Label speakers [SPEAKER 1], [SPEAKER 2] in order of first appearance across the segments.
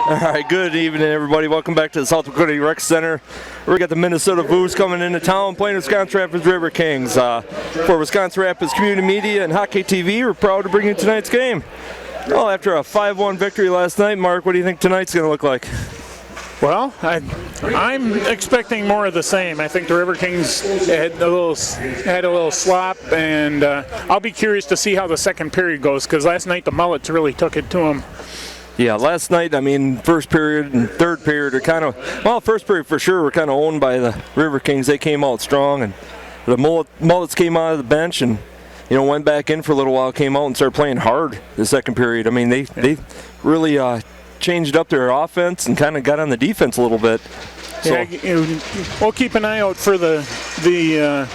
[SPEAKER 1] All right, good evening, everybody. Welcome back to the South Dakota Rec Center. We got the Minnesota Booze coming into town playing Wisconsin Rapids Riverkings. For Wisconsin Rapids Community Media and Hockey TV, we're proud to bring you tonight's game. Well, after a 5-1 victory last night, Mark, what do you think tonight's going to look like?
[SPEAKER 2] Well, I'm expecting more of the same. I think the Riverkings had a little slop, and I'll be curious to see how the second period goes, because last night the Mullets really took it to them.
[SPEAKER 1] Yeah, last night, I mean, first period and third period are kind of, well, first period for sure were kind of owned by the Riverkings. They came out strong, and the Mullets came out of the bench and, you know, went back in for a little while, came out and started playing hard the second period. I mean, they really changed up their offense and kind of got on the defense a little bit. So.
[SPEAKER 2] Yeah, we'll keep an eye out for the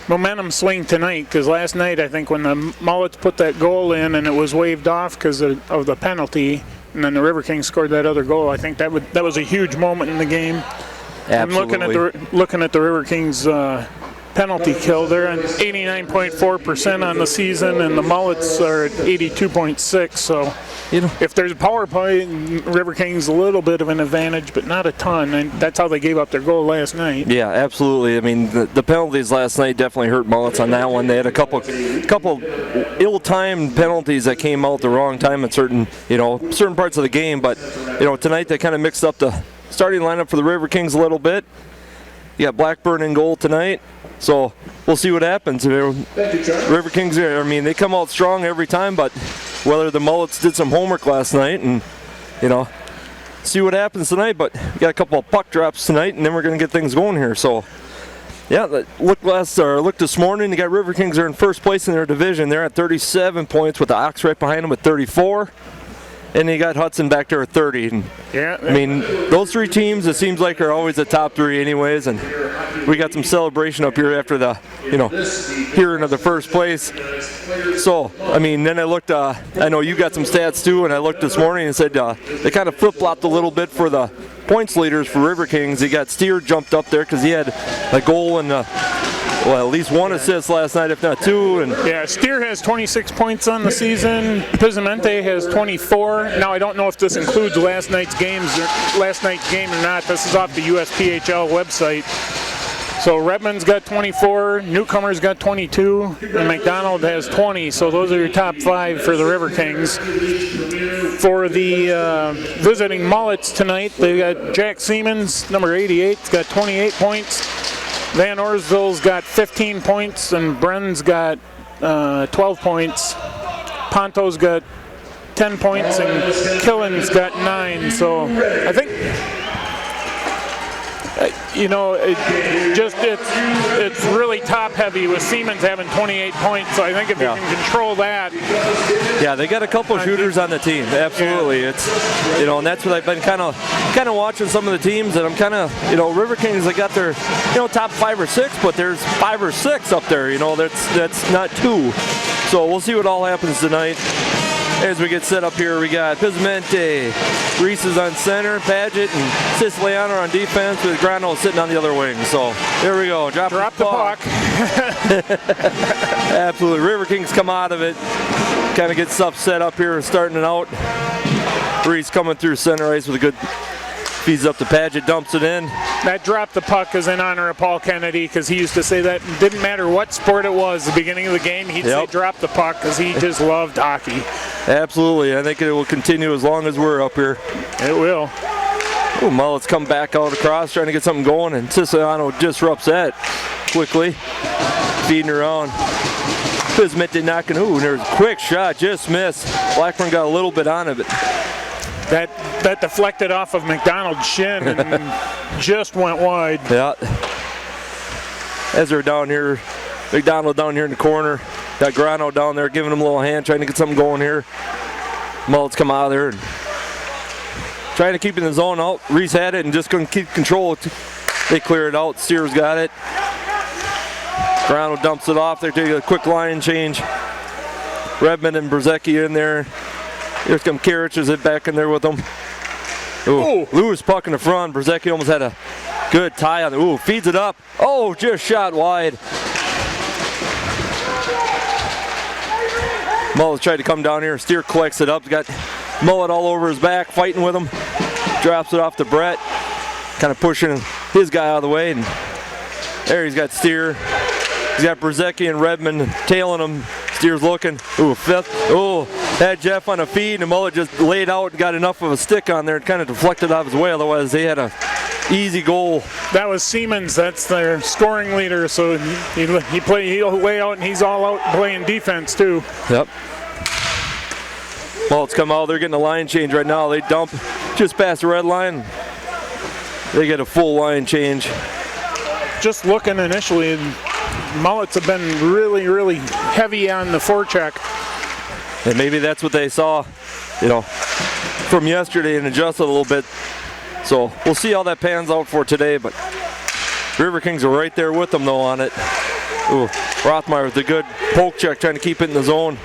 [SPEAKER 2] momentum swing tonight, because last night I think when the Mullets put that goal in and it was waved off because of the penalty, and then the Riverkings scored that other goal, I think that was a huge moment in the game.
[SPEAKER 1] Absolutely.
[SPEAKER 2] I'm looking at the Riverkings penalty kill. They're at 89.4% on the season, and the Mullets are at 82.6. So, you know, if there's a power play, Riverkings a little bit of an advantage, but not a ton. And that's how they gave up their goal last night.
[SPEAKER 1] Yeah, absolutely. I mean, the penalties last night definitely hurt Mullets on that one. They had a couple ill-timed penalties that came out at the wrong time in certain parts of the game. But tonight they kind of mixed up the starting lineup for the Riverkings a little bit. You got Blackburn in goal tonight. So we'll see what happens. Riverkings, I mean, they come out strong every time, but whether the Mullets did some homework last night and, see what happens tonight. But we got a couple of puck drops tonight, and then we're going to get things going here. So, yeah, look this morning. You got Riverkings are in first place in their division. They're at 37 points with the Ox right behind them at 34. And you got Hudson back there at 30. And,
[SPEAKER 2] yeah.
[SPEAKER 1] I mean, those three teams, it seems like, are always the top three anyways. And we got some celebration up here after the, hearing of the first place. So, I mean, then I looked, I know you got some stats too, and I looked this morning and said they kind of flip-flopped a little bit for the points leaders for Riverkings. He got Steer jumped up there because he had a goal and at least one assist last night, if not two. And
[SPEAKER 2] yeah, Steer has 26 points on the season. Pizzamente has 24. Now, I don't know if this includes last night's game or not. This is off the USPHL website. So Redmond's got 24, Newcomer's got 22, and McDonald has 20. So those are your top five for the Riverkings. For the visiting Mullets tonight, they got Jack Siemens, number 88, has got 28 points. Van Orsville's got 15 points, and Bren's got 12 points. Ponto's got 10 points, and Killen's got 9. So I think, it's really top heavy with Siemens having 28 points. So I think if you can control that.
[SPEAKER 1] Yeah, they got a couple shooters on the team. Absolutely. Yeah. It's, and that's what I've been kind of watching some of the teams, and I'm kind of, Riverkings, they got their, top 5 or 6, but there's 5 or 6 up there, that's not 2. So we'll see what all happens tonight. As we get set up here, we got Pizzamente, Reese is on center, Paget and Siciliano on defense with Grano sitting on the other wing. So there we go. Drop the puck. Absolutely. Riverkings come out of it. Kind of get stuff set up here, starting it out. Reese coming through center ice with a good feeds up to Paget, dumps it in.
[SPEAKER 2] That drop the puck is in honor of Paul Kennedy, because he used to say that it didn't matter what sport it was, the beginning of the game, he'd say drop the puck, because he just loved hockey.
[SPEAKER 1] Absolutely. I think it will continue as long as we're up here.
[SPEAKER 2] It will.
[SPEAKER 1] Ooh, Mullets come back out across, trying to get something going, and Siciliano disrupts that quickly. Feeding around. Pizzmente knocking. Ooh, there's a quick shot, just missed. Blackburn got a little bit on it, but
[SPEAKER 2] that deflected off of McDonald's shin and just went wide.
[SPEAKER 1] Yeah. As they're down here, McDonald down here in the corner. Got Grano down there giving him a little hand, trying to get something going here. Mullets come out of there and trying to keep in the zone out. Reese had it and just couldn't keep control. They clear it out. Steers got it. Grano dumps it off there, taking a quick line change. Redmond and Brzezicki in there. Here comes Karich, is it back in there with them? Ooh, Lewis puck in the front. Brzezicki almost had a good tie on it. Ooh, feeds it up. Oh, just shot wide. Mullets tried to come down here. Steer collects it up. Got Mullet all over his back, fighting with him. drops it off to Brett, kind of pushing his guy out of the way. And there he's got Steer. He's got Brzezicki and Redmond tailing him. Steer's looking. Ooh, fifth. Oh, had Jeff on a feed, and Mullet just laid out and got enough of a stick on there and kind of deflected out of his way. Otherwise, they had a easy goal.
[SPEAKER 2] That was Siemens. That's their scoring leader. So he'll lay out, and he's all out playing defense too.
[SPEAKER 1] Yep. Mullets come out. They're getting a line change right now. They dump just past the red line. They get a full line change.
[SPEAKER 2] Just looking initially, Mullets have been really, really heavy on the forecheck.
[SPEAKER 1] And maybe that's what they saw, from yesterday and adjusted a little bit. So we'll see how that pans out for today. But Riverkings are right there with them though on it. Ooh, Rothmeyer with a good poke check, trying to keep it in the zone.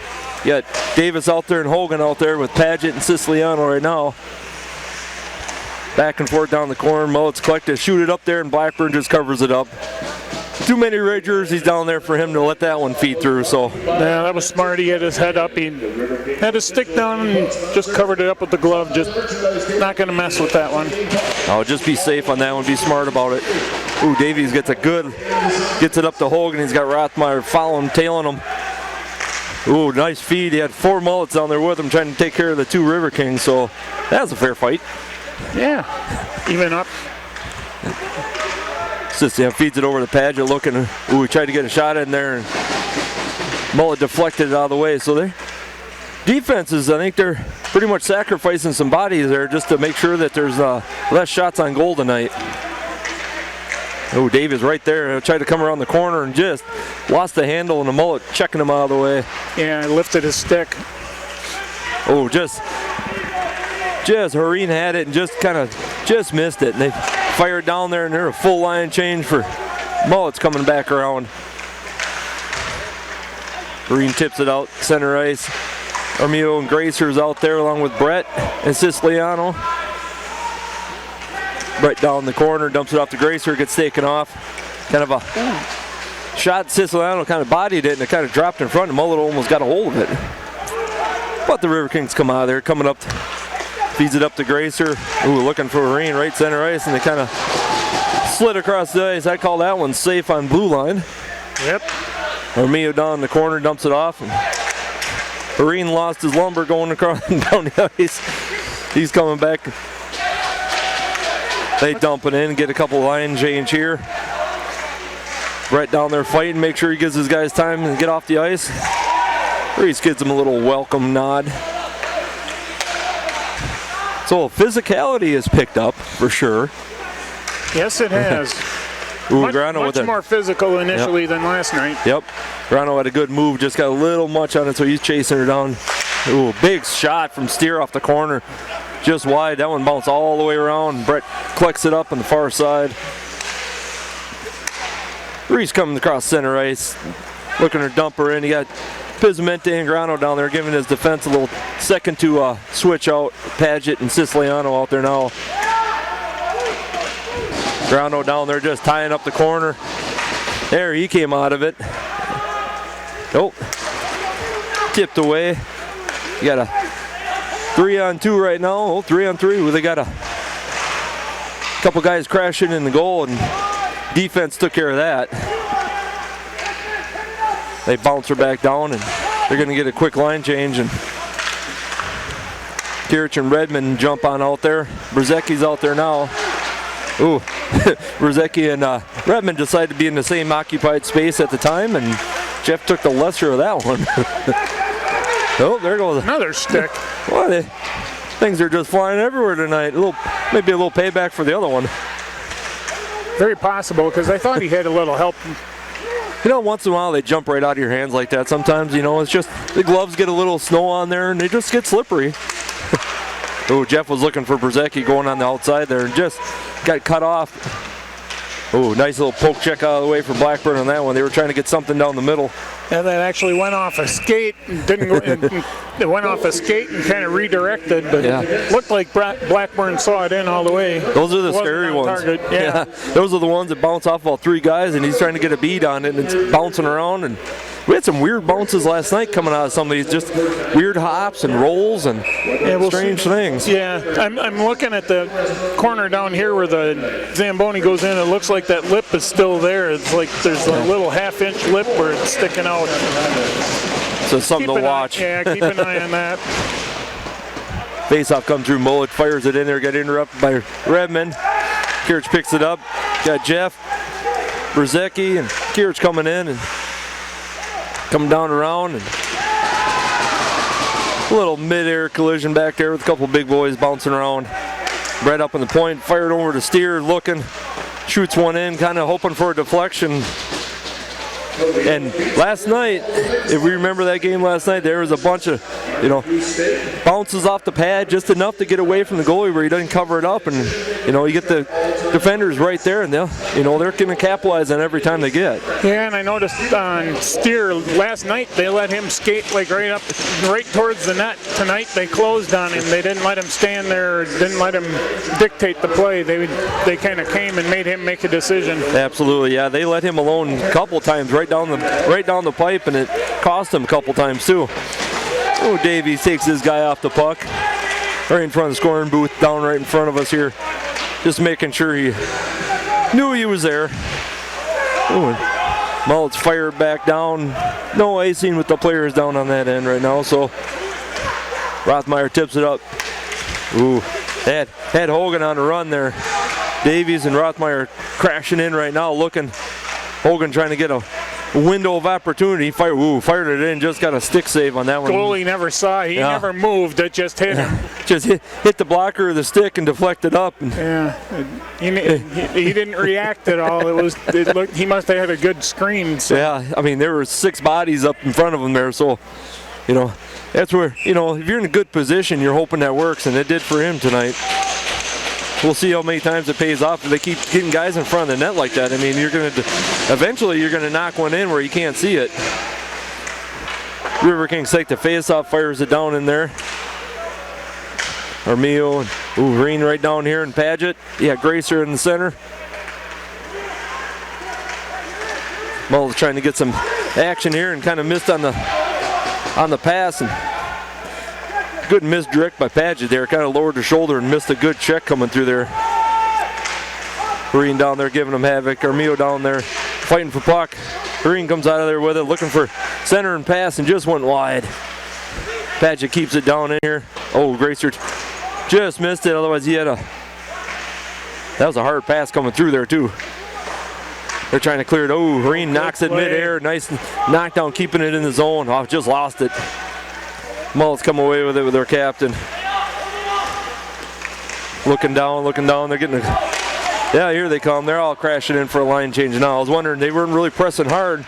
[SPEAKER 1] You got Davis out there and Hogan out there with Paget and Siciliano right now. Back and forth down the corner. Mullets collect it, shoot it up there, and Blackburn just covers it up. Too many red jerseys down there for him to let that one feed through. So
[SPEAKER 2] yeah, that was smart. He had his head up. He had his stick down and just covered it up with the glove. Just not going to mess with that one.
[SPEAKER 1] Oh, just be safe on that one. Be smart about it. Ooh, Davies gets it up to Hogan. He's got Rothmeyer following, tailing him. Ooh, nice feed. He had 4 Mullets down there with him trying to take care of the 2 Riverkings. So that was a fair fight.
[SPEAKER 2] Yeah, even up.
[SPEAKER 1] Feeds it over to Paget looking. Ooh, he tried to get a shot in there, and Mullet deflected it out of the way. So their defenses, I think they're pretty much sacrificing some bodies there just to make sure that there's less shots on goal tonight. Oh, Davis right there. Tried to come around the corner and just lost the handle, and the Mullet checking him out of the way.
[SPEAKER 2] Yeah, lifted his stick.
[SPEAKER 1] Oh, just Hareen had it and just missed it. And they fired down there, and they're a full line change for Mullets coming back around. Hareen tips it out, center ice. Armio and Gracer's out there along with Brett and Siciliano. Brett down the corner, dumps it off to Gracer, gets taken off. Kind of a shot. Siciliano kind of bodied it, and it kind of dropped in front, and Mullet almost got a hold of it. But the Riverkings come out of there, coming up, feeds it up to Gracer. Ooh, looking for Hareen, right center ice, and they kind of slid across the ice. I call that one safe on blue line.
[SPEAKER 2] Yep.
[SPEAKER 1] Armio down in the corner, dumps it off, and Hareen lost his lumber going across down the ice. He's coming back. They dump it in, get a couple line change here. Brett down there fighting, make sure he gives his guys time to get off the ice. Reese gives him a little welcome nod. So physicality is picked up for sure.
[SPEAKER 2] Yes, it has.
[SPEAKER 1] Ooh,
[SPEAKER 2] much more physical initially than last night.
[SPEAKER 1] Yep. Grano had a good move, just got a little much on it, so he's chasing her down. Ooh, big shot from Steer off the corner. Just wide. That one bounced all the way around. Brett collects it up on the far side. Reese coming across center ice, looking to dump her in. You got Pizmente and Grano down there giving his defense a little second to switch out. Paget and Siciliano out there now. Grano down there just tying up the corner. There, he came out of it. Nope. Tipped away. You got a 3-on-2 right now. Oh, 3-on-3. They got a couple guys crashing in the goal, and defense took care of that. They bounce her back down, and they're going to get a quick line change. And Kirich and Redmond jump on out there. Brzezicki's out there now. Ooh, Brzezicki and Redmond decided to be in the same occupied space at the time, and Jeff took the lesser of that one. Oh, there goes
[SPEAKER 2] another stick.
[SPEAKER 1] Well, things are just flying everywhere tonight. Maybe a little payback for the other one.
[SPEAKER 2] Very possible, because I thought he had a little help.
[SPEAKER 1] Once in a while they jump right out of your hands like that. Sometimes, it's just the gloves get a little snow on there and they just get slippery. Oh, Jeff was looking for Brzezicki going on the outside there and just got cut off. Oh, nice little poke check out of the way for Blackburn on that one. They were trying to get something down the middle.
[SPEAKER 2] And that actually went off a skate. It went off a skate and kind of redirected, but it looked like Blackburn saw it in all the way.
[SPEAKER 1] Those are the scary ones.
[SPEAKER 2] Yeah.
[SPEAKER 1] Those are the ones that bounce off all 3 guys, and he's trying to get a bead on it, and it's bouncing around, and we had some weird bounces last night coming out of some of these, just weird hops and rolls and strange things.
[SPEAKER 2] Yeah, I'm looking at the corner down here where the Zamboni goes in. It looks like that lip is still there. It's like there's a little half-inch lip where it's sticking out.
[SPEAKER 1] So it's something to watch.
[SPEAKER 2] Yeah, keep an eye on that.
[SPEAKER 1] Face-off come through. Mullet fires it in there. Got interrupted by Redmond. Kirch picks it up. Got Jeff, Brzecki, and Kirch coming in and coming down around. And a little mid-air collision back there with a couple big boys bouncing around. Brett up on the point, fired over to Steer, looking, shoots one in, kind of hoping for a deflection. And last night, if we remember that game last night, there was a bunch of, bounces off the pad, just enough to get away from the goalie where he doesn't cover it up, and you get the defenders right there, and they're going to capitalize on every time they get.
[SPEAKER 2] Yeah, and I noticed on Steer last night they let him skate like right towards the net. Tonight they closed on him. They didn't let him stand there, didn't let him dictate the play. They kind of came and made him make a decision.
[SPEAKER 1] Absolutely, yeah. They let him alone a couple times right down the pipe, and it cost him a couple times too. Oh, Davies takes his guy off the puck. Right in front of the scoring booth, down right in front of us here. Just making sure he knew he was there. Oh, Mullets fired back down. No icing with the players down on that end right now, so Rothmeyer tips it up. Ooh, had Hogan on the run there. Davies and Rothmeyer crashing in right now, looking. Hogan trying to get a window of opportunity. Fired it in, just got a stick save on that one.
[SPEAKER 2] Goalie never saw, he never moved, it just hit him.
[SPEAKER 1] Just hit the blocker of the stick and deflected up.
[SPEAKER 2] Yeah, he didn't react at all. It looked, he must have had a good screen. So.
[SPEAKER 1] Yeah, I mean, there were 6 bodies up in front of him there, so, that's where, if you're in a good position, you're hoping that works, and it did for him tonight. We'll see how many times it pays off if they keep getting guys in front of the net like that. I mean, eventually you're going to knock one in where you can't see it. Riverkings take the face-off, fires it down in there. Armillo and Green right down here and Paget. Yeah, Gracer in the center. Mullets trying to get some action here and kind of missed on the pass. And good misdirect by Paget there. Kind of lowered the shoulder and missed a good check coming through there. Green down there giving them havoc. Armillo down there fighting for puck. Green comes out of there with it, looking for center and pass, and just went wide. Paget keeps it down in here. Oh, Gracer just missed it. Otherwise, that was a hard pass coming through there too. They're trying to clear it. Oh, Green knocks it midair. Nice knockdown, keeping it in the zone. Oh, just lost it. Mullets come away with it with their captain. Looking down. They're getting yeah, here they come. They're all crashing in for a line change now. I was wondering, they weren't really pressing hard.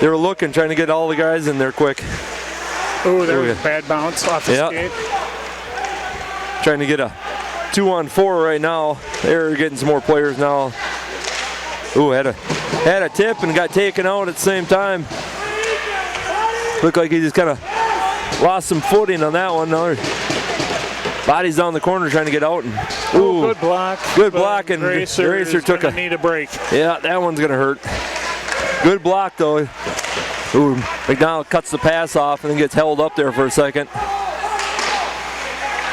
[SPEAKER 1] They were looking, trying to get all the guys in there quick.
[SPEAKER 2] Oh, there was a bad bounce off the skate.
[SPEAKER 1] Trying to get a 2-on-4 right now. They're getting some more players now. Ooh, had a tip and got taken out at the same time. Looked like he just kind of lost some footing on that one. Now body's down the corner trying to get out. And, ooh,
[SPEAKER 2] good block.
[SPEAKER 1] Good block, and
[SPEAKER 2] Gracer
[SPEAKER 1] took
[SPEAKER 2] need a break.
[SPEAKER 1] Yeah, that one's gonna hurt. Good block though. Ooh, McDonald cuts the pass off and then gets held up there for a second.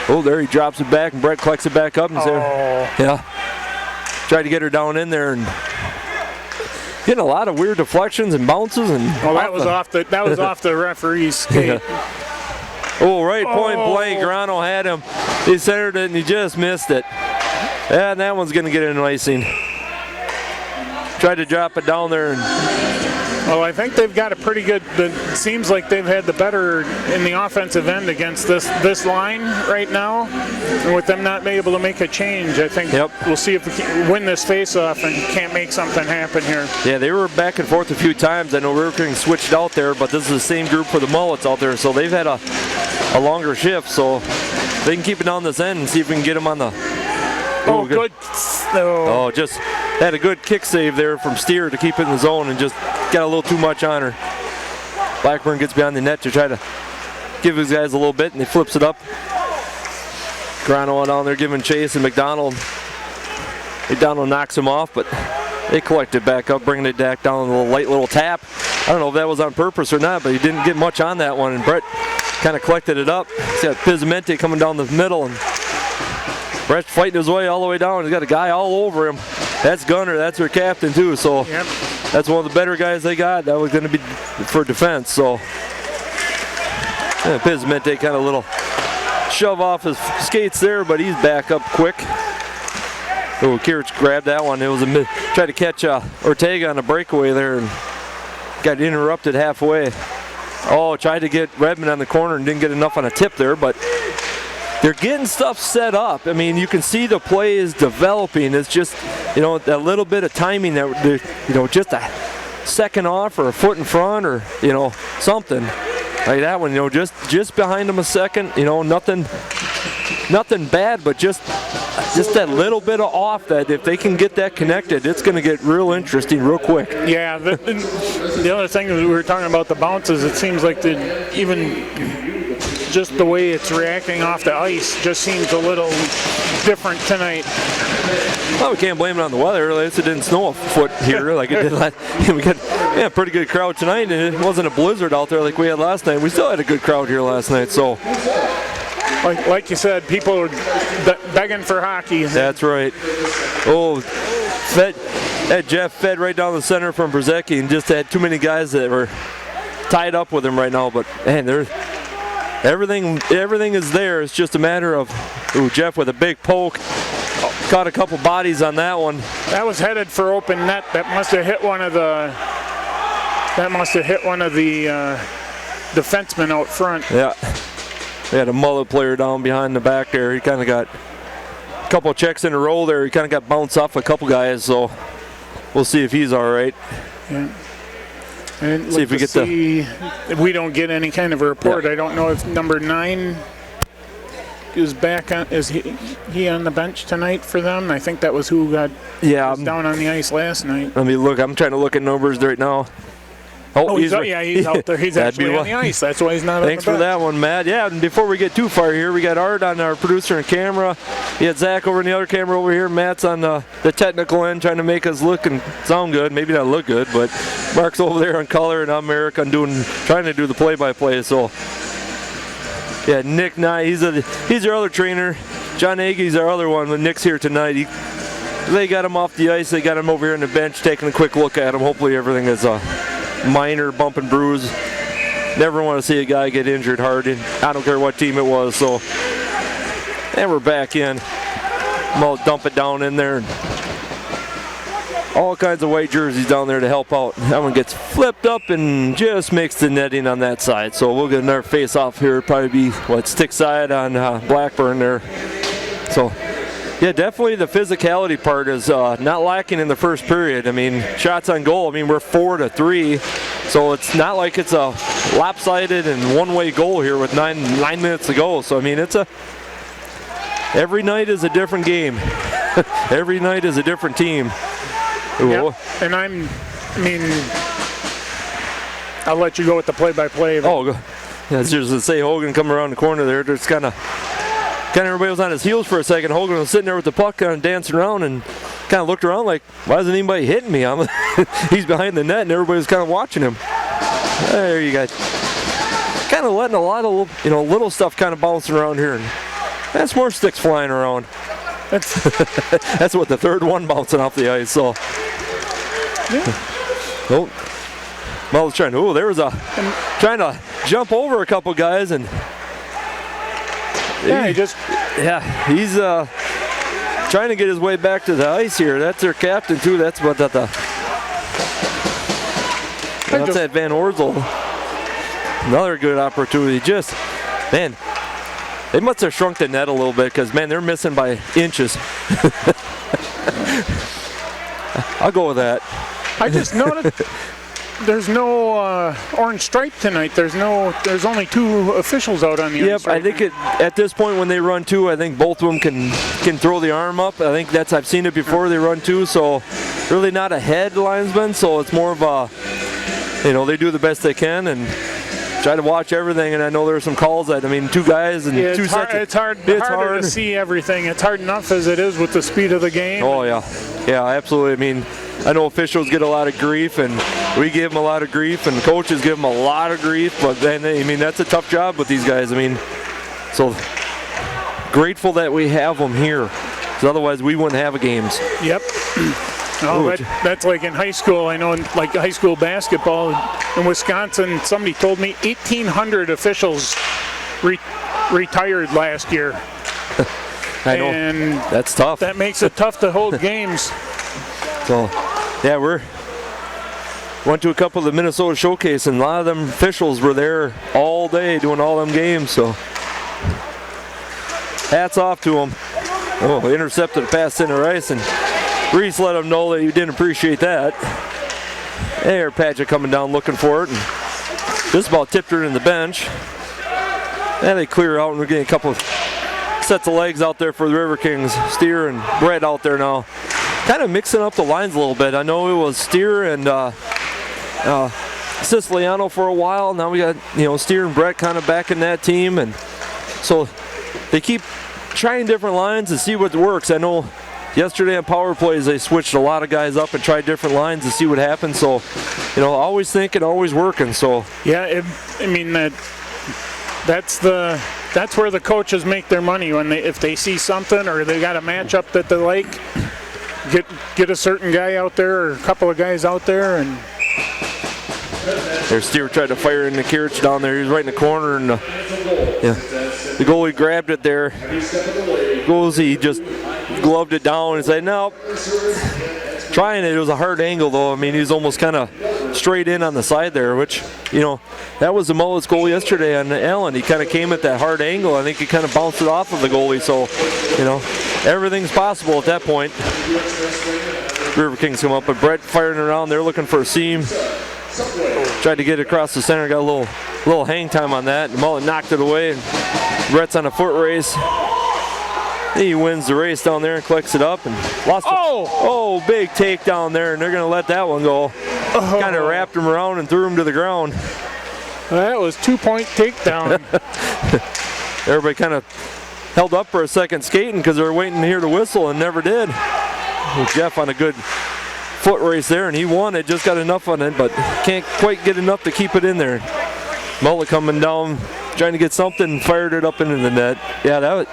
[SPEAKER 1] Oh, there he drops it back, and Brett collects it back up and yeah, tried to get her down in there and getting a lot of weird deflections and bounces and.
[SPEAKER 2] Well, that was off the referee's skate.
[SPEAKER 1] Oh, right point blank. Grano had him. He centered it and he just missed it. And that one's going to get an icing. Tried to drop it down there.
[SPEAKER 2] Well, I think they've got a pretty good. It seems like they've had the better in the offensive end against this line right now. And with them not being able to make a change, I think we'll see if we can win this face-off and can't make something happen here. Yeah,
[SPEAKER 1] they were back and forth a few times. I know Riverkings switched out there, but this is the same group for the Mullets out there, so they've had a longer shift, so they can keep it on this end and see if we can get them on the.
[SPEAKER 2] Good.
[SPEAKER 1] Oh, just had a good kick save there from Steer to keep it in the zone and just got a little too much on her. Blackburn gets behind the net to try to give his guys a little bit, and he flips it up. Grano down there giving chase, and McDonald knocks him off, but they collect it back up, bringing it back down a light little tap. don't know if that was on purpose or not, but he didn't get much on that one, and Brett kind of collected it up. He's got Pizamente coming down the middle, and Brett's fighting his way all the way down. He's got a guy all over him. That's Gunner, that's their captain too, so that's one of the better guys they got. That was going to be for defense, so Pizamente kind of little shove off his skates there, but he's back up quick. Oh, Kirich grabbed that one. It was tried to catch Ortega on a breakaway there and got interrupted halfway. Oh, tried to get Redmond on the corner and didn't get enough on a tip there, but they're getting stuff set up. I mean, you can see the play is developing. It's just, that little bit of timing that, just a second off or a foot in front or, something like that one, just behind them a second, nothing bad, but just that little bit of off that if they can get that connected, it's going to get real interesting real quick.
[SPEAKER 2] Yeah, the other thing is we were talking about the bounces. It seems like even just the way it's reacting off the ice just seems a little different tonight.
[SPEAKER 1] Well, we can't blame it on the weather. At least it didn't snow a foot here like it did last. We got a pretty good crowd tonight, and it wasn't a blizzard out there like we had last night. We still had a good crowd here last night, so.
[SPEAKER 2] Like you said, people are begging for hockey.
[SPEAKER 1] That's right. Oh, Jeff fed right down the center from Brzezicki and just had too many guys that were tied up with him right now. But man, everything is there. It's just a matter of Jeff with a big poke. Caught a couple bodies on that one.
[SPEAKER 2] That was headed for open net. That must have hit one of the defensemen out front.
[SPEAKER 1] Yeah. They had a Mullet player down behind the back there. He kind of got a couple of checks in a row there. He kind of got bounced off a couple guys, so we'll see if he's all right.
[SPEAKER 2] Yeah. And see if we don't get any kind of a report. Yeah. I don't know if number 9 is back on. Is he on the bench tonight for them? I think that was who was down on the ice last night.
[SPEAKER 1] Let me look. I'm trying to look at numbers right now.
[SPEAKER 2] He's out there. He's actually on the ice. That's why he's not on the bench.
[SPEAKER 1] Thanks for that one, Matt. Yeah, and before we get too far here, we got Art on our producer and camera. We had Zach over in the other camera over here. Matt's on the technical end trying to make us look and sound good. Maybe not look good, but Mark's over there on color, and I'm Eric. I'm trying to do the play-by-play. So, yeah, Nick Nye, he's our other trainer. John Agie's our other one, but Nick's here tonight. They got him off the ice. They got him over here on the bench taking a quick look at him. Hopefully everything is minor bump and bruise. Never want to see a guy get injured hard, and I don't care what team it was. So, and we're back in. I'll dump it down in there. All kinds of white jerseys down there to help out. That one gets flipped up and just makes the netting on that side. So we'll get another face off here. Probably be stick side on Blackburn there. So. Yeah, definitely the physicality part is not lacking in the first period. I mean, shots on goal, we're 4-3, so it's not like it's a lopsided and one-way goal here with 9 minutes to go. So, it's every night is a different game. Every night is a different team.
[SPEAKER 2] Yep. And I'll let you go with the play-by-play.
[SPEAKER 1] Oh, yeah, just to say Hogan come around the corner there, just kind of everybody was on his heels for a second. Hogan was sitting there with the puck kind of dancing around and kind of looked around like, why isn't anybody hitting me? He's behind the net and everybody was kind of watching him. There you go. Kind of letting a lot of little stuff kind of bouncing around here. And that's more sticks flying around. That's what the third one bouncing off the ice. So, yeah. Well, trying to jump over a couple guys and. He's trying to get his way back to the ice here. That's their captain too. That's what that's that Van Orzel. Another good opportunity. They must have shrunk the net a little bit because they're missing by inches. I'll go with that.
[SPEAKER 2] I just noticed. There's no orange stripe tonight. There's only 2 officials out on the ice.
[SPEAKER 1] Yep, I think at this point when they run 2, I think both of them can throw the arm up. I think I've seen it before. They run 2, so really not a head linesman. So it's more of a, they do the best they can and try to watch everything. And I know there are some calls that 2 guys and 2 sets.
[SPEAKER 2] It's harder to see everything. It's hard enough as it is with the speed of the game.
[SPEAKER 1] Oh yeah, absolutely. I know officials get a lot of grief and. we give them a lot of grief, and the coaches give them a lot of grief. But then, I mean, that's a tough job with these guys. I mean, so grateful that we have them here, because otherwise we wouldn't have games.
[SPEAKER 2] Yep. Oh, that's like in high school. I know in like high school basketball in Wisconsin, somebody told me 1,800 officials retired last year.
[SPEAKER 1] I know.
[SPEAKER 2] And
[SPEAKER 1] that's tough.
[SPEAKER 2] That makes it tough to hold games.
[SPEAKER 1] So, yeah, went to a couple of the Minnesota Showcase, and a lot of them officials were there all day doing all them games. So, hats off to them. Oh, intercepted a pass center ice, and Reese let him know that he didn't appreciate that. There, Padgett coming down looking for it, and just about tipped her in the bench. And they clear out, and we're getting a couple of sets of legs out there for the Riverkings. Steer and Brett out there now. Kind of mixing up the lines a little bit. I know it was Steer and Siciliano for a while. Now we got, Steer and Brett kind of back in that team, and so they keep trying different lines to see what works. I know yesterday on power plays they switched a lot of guys up and tried different lines to see what happens. So, always thinking, always working. So
[SPEAKER 2] yeah, that's where the coaches make their money, when if they see something or they got a matchup that they like, get a certain guy out there or a couple of guys out there. And
[SPEAKER 1] their Steer tried to fire in the Kirich down there. He was right in the corner, and the goalie grabbed it there. He just gloved it down and said, "No." Trying it was a hard angle though. I mean, he was almost kind of straight in on the side there, which, that was the Mullets goal yesterday on Allen. He kind of came at that hard angle. I think he kind of bounced it off of the goalie. So, everything's possible at that point. Riverkings come up, but Brett firing around. They're looking for a seam. Tried to get it across the center. Got a little hang time on that. Mullet knocked it away. And Brett's on a foot race. He wins the race down there and collects it up and lost it. Oh, big take down there, and they're going to let that one go. Kind of wrapped him around and threw him to the ground.
[SPEAKER 2] That was 2-point takedown.
[SPEAKER 1] Everybody kind of held up for a second skating because they were waiting to hear the whistle and never did. Jeff on a good foot race there, and he won it, just got enough on it, but can't quite get enough to keep it in there. Mullet coming down, trying to get something, fired it up into the net. Yeah,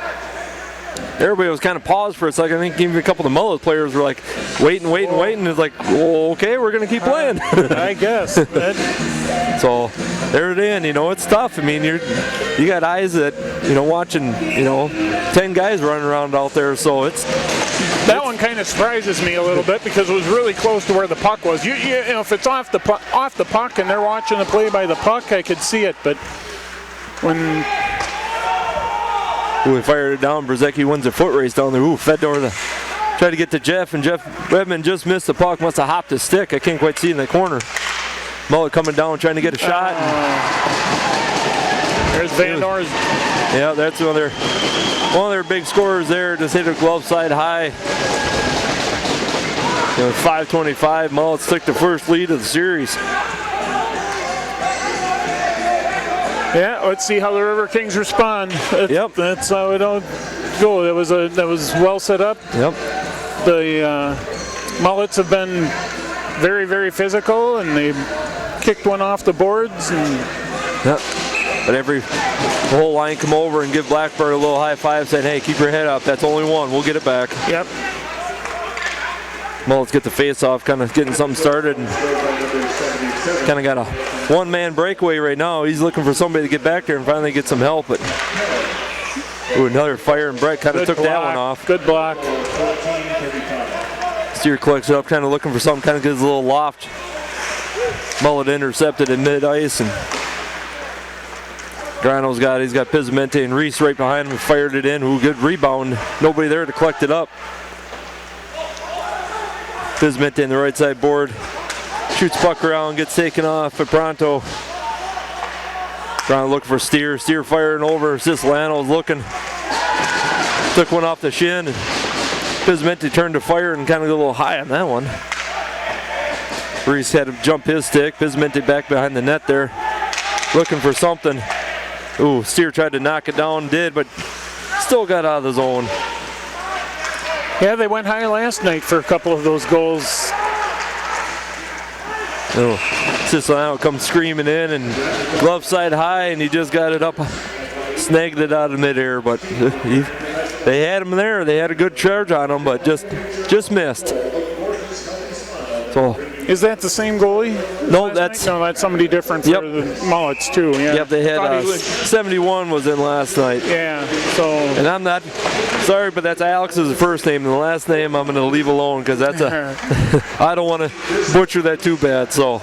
[SPEAKER 1] everybody was kind of paused for a second. I think even a couple of the Mullet players were like waiting. It's like, well, okay, we're going to keep playing.
[SPEAKER 2] I guess.
[SPEAKER 1] So there it is. It's tough. I mean, you got eyes that, watching, 10 guys running around out there. So
[SPEAKER 2] that one kind of surprises me a little bit because it was really close to where the puck was. If it's off the puck and they're watching the play by the puck, I could see it. But when
[SPEAKER 1] we fired it down, Brzezicki wins a foot race down there. Fed over tried to get to Jeff, and Jeff Redmond just missed the puck. Must have hopped his stick. I can't quite see in the corner. Mullet coming down trying to get a shot.
[SPEAKER 2] There's Van Door's.
[SPEAKER 1] Yeah, that's one of their big scorers there. Just hit a glove side high. 5:25. Mullets took the first lead of the series.
[SPEAKER 2] Yeah, let's see how the Riverkings respond.
[SPEAKER 1] Yep.
[SPEAKER 2] That's how it'll go. That was well set up.
[SPEAKER 1] Yep.
[SPEAKER 2] The Mullets have been very, very physical, and they kicked one off the boards.
[SPEAKER 1] Yep. But the whole line come over and give Blackbird a little high five, saying, "Hey, keep your head up. That's only one. We'll get it back."
[SPEAKER 2] Yep.
[SPEAKER 1] Mullets get the face-off, kind of getting something started, and kind of got a one-man breakaway right now. He's looking for somebody to get back there and finally get some help. But another fire, and Brett kind of took that one off.
[SPEAKER 2] Good block.
[SPEAKER 1] Steer collects it up, kind of looking for something, kind of gives a little loft. Mullet intercepted at mid-ice, and Grano's he's got Pizmente and Reese right behind him, fired it in. Good rebound. Nobody there to collect it up. Pizmente in the right side board. Shoots puck around, gets taken off at Pronto. Trying to look for Steer. Steer firing over. Siciliano's looking. Took one off the shin. And Pizmente turned to fire and kind of got a little high on that one. Reese had to jump his stick. Pizmente back behind the net there. Looking for something. Steer tried to knock it down, but still got out of the zone.
[SPEAKER 2] Yeah, they went high last night for a couple of those goals.
[SPEAKER 1] Siciliano comes screaming in and glove side high, and he just got it up, snagged it out of midair. But they had him there. They had a good charge on him, but just missed. So.
[SPEAKER 2] Is that the same goalie?
[SPEAKER 1] No, that's
[SPEAKER 2] somebody different for the Mullets too. Yeah.
[SPEAKER 1] Yep, they had 71 was in last night.
[SPEAKER 2] Yeah. So.
[SPEAKER 1] And I'm not sorry, but that's Alex's first name, and the last name I'm going to leave alone because that's I don't want to butcher that too bad. So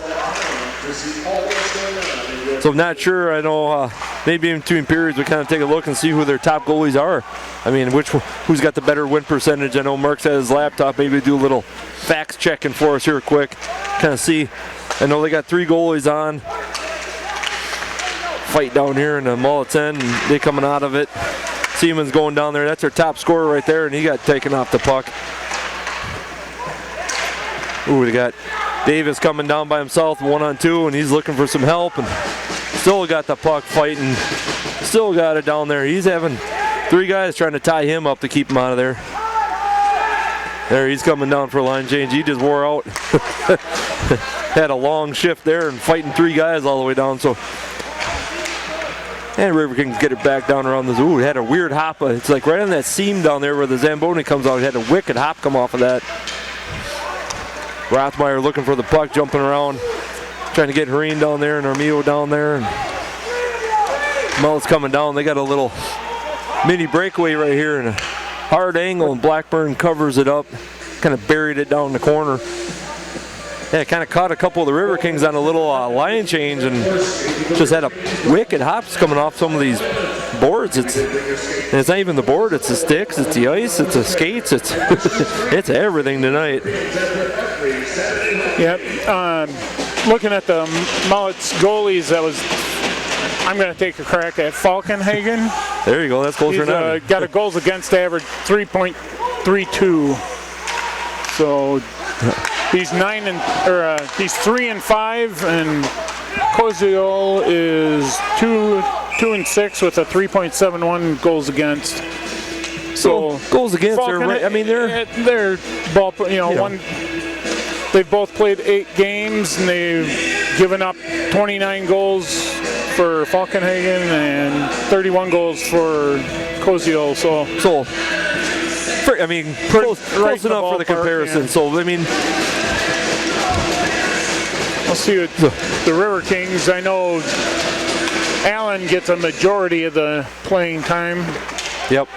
[SPEAKER 1] I'm not sure. I know maybe in between periods we kind of take a look and see who their top goalies are. I mean, who's got the better win percentage? I know Mark's at his laptop. Maybe do a little fax checking for us here quick. Kind of see. I know they got 3 goalies on. Fight down here in the Mullets end, and they coming out of it. Siemens going down there. That's their top scorer right there, and he got taken off the puck. Ooh, they got Davis coming down by himself, 1-on-2, and he's looking for some help, and still got the puck fighting. Still got it down there. He's having 3 guys trying to tie him up to keep him out of there. There, he's coming down for a line change. He just wore out. Had a long shift there and fighting 3 guys all the way down. So, and Riverkings get it back down around this. Ooh, it had a weird hop. It's like right on that seam down there where the Zamboni comes out. It had a wicked hop come off of that. Rothmeyer looking for the puck, jumping around, trying to get Hareen down there and Armillo down there. And Mullets coming down. They got a little mini breakaway right here and a hard angle, and Blackburn covers it up, kind of buried it down the corner. Yeah, kind of caught a couple of the Riverkings on a little line change and just had a wicked hops coming off some of these boards. It's not even the board, it's the sticks, it's the ice, it's the skates, it's it's everything tonight.
[SPEAKER 2] Yep. Looking at the Mullets goalies, I'm going to take a crack at Falkenhagen.
[SPEAKER 1] There you go, that's closer now.
[SPEAKER 2] He's got a goals against average 3.32. So he's 3-5, and Koziol is 2-6 with a 3.71 goals against. So
[SPEAKER 1] goals against are right. I mean
[SPEAKER 2] they're ball. They've both played 8 games and they've given up 29 goals for Falkenhagen and 31 goals for Koziol. So
[SPEAKER 1] I mean, close enough for the comparison. Yeah. So I mean,
[SPEAKER 2] I'll see what the Riverkings. I know Allen gets a majority of the playing time.
[SPEAKER 1] Yep.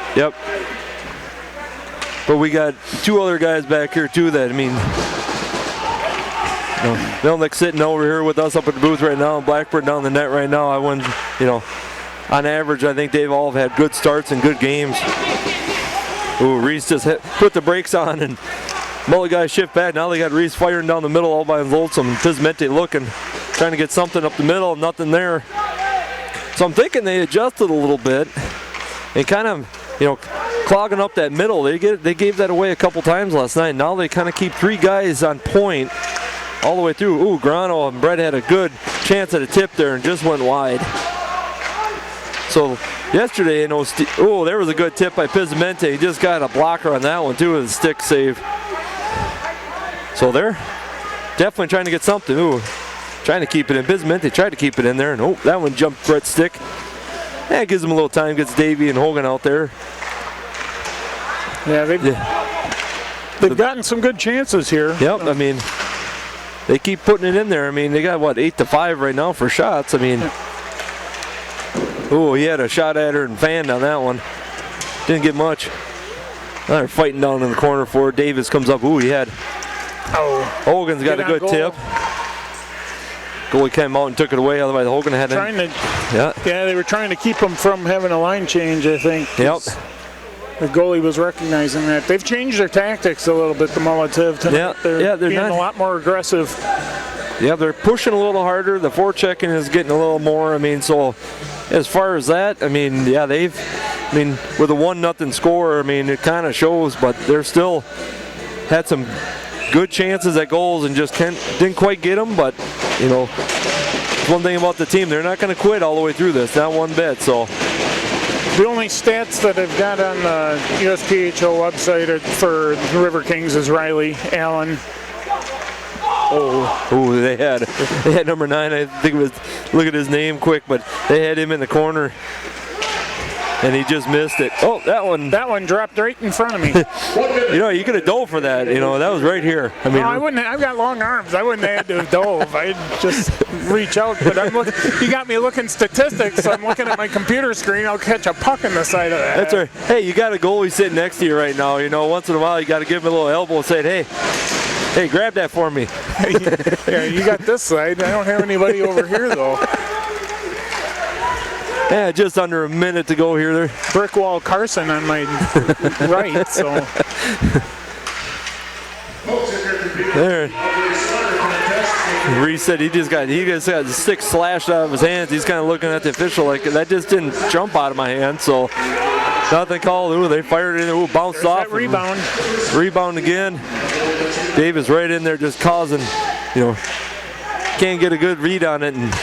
[SPEAKER 1] But we got 2 other guys back here too that, I mean, Melnick sitting over here with us up at the booth right now, and Blackburn down the net right now. I wouldn't, on average, I think they've all had good starts and good games. Ooh, Reese just put the brakes on, and Mullet guys shift back. Now they got Reese firing down the middle all by his lonesome. Pismente looking, trying to get something up the middle, nothing there. So I'm thinking they adjusted a little bit and kind of, clogging up that middle. They gave that away a couple times last night. Now they kind of keep 3 guys on point all the way through. Ooh, Grano and Brett had a good chance at a tip there and just went wide. So yesterday, there was a good tip by Pisamente. He just got a blocker on that one too with a stick save. So they're definitely trying to get something. Ooh, trying to keep it in. Pisamente tried to keep it in there, and that one jumped Brett's stick. Yeah, it gives them a little time. Gets Davey and Hogan out there.
[SPEAKER 2] Yeah, they've gotten some good chances here.
[SPEAKER 1] Yep, I mean, they keep putting it in there. I mean, they got 8-5 right now for shots. I mean, he had a shot at her and fanned on that one. Didn't get much. Now they're fighting down in the corner for it. Davis comes up. Ooh, he had. Hogan's got a good tip. Goalie came out and took it away. Otherwise, Hogan had
[SPEAKER 2] they were trying to keep him from having a line change, I think.
[SPEAKER 1] Yep.
[SPEAKER 2] The goalie was recognizing that. They've changed their tactics a little bit, the Mullets have tonight. They're being a lot more aggressive.
[SPEAKER 1] Yeah, they're pushing a little harder. The forechecking is getting a little more. I mean, so as far as that, I mean, with a 1-0 score, I mean, it kind of shows, but they're still had some good chances at goals and just didn't quite get them. But, one thing about the team, they're not going to quit all the way through this, not one bit. So
[SPEAKER 2] the only stats that I've got on the USPHL website for the Riverkings is Riley Allen.
[SPEAKER 1] Oh, they had number 9. I think it was, look at his name quick, but they had him in the corner. And he just missed it. Oh, that one
[SPEAKER 2] dropped right in front of me.
[SPEAKER 1] You know, you could have dove for that. You know, that was right here. I mean,
[SPEAKER 2] I wouldn't. I've got long arms. I wouldn't have had to have dove. I'd just reach out. But you got me looking statistics. So I'm looking at my computer screen. I'll catch a puck in the side of that.
[SPEAKER 1] That's right. Hey, you got a goalie sitting next to you right now. You know, once in a while you got to give him a little elbow and say, hey, grab that for me.
[SPEAKER 2] Yeah, you got this side. I don't have anybody over here though.
[SPEAKER 1] Yeah, just under a minute to go here. There,
[SPEAKER 2] brick wall Carson on my right. So
[SPEAKER 1] there. Reese said he just got the stick slashed out of his hands. He's kind of looking at the official like that just didn't jump out of my hand. So nothing called. Ooh, they fired it in. Ooh, bounced
[SPEAKER 2] there's
[SPEAKER 1] off.
[SPEAKER 2] That rebound.
[SPEAKER 1] Rebound again. Davis right in there just causing, you know, can't get a good read on it. And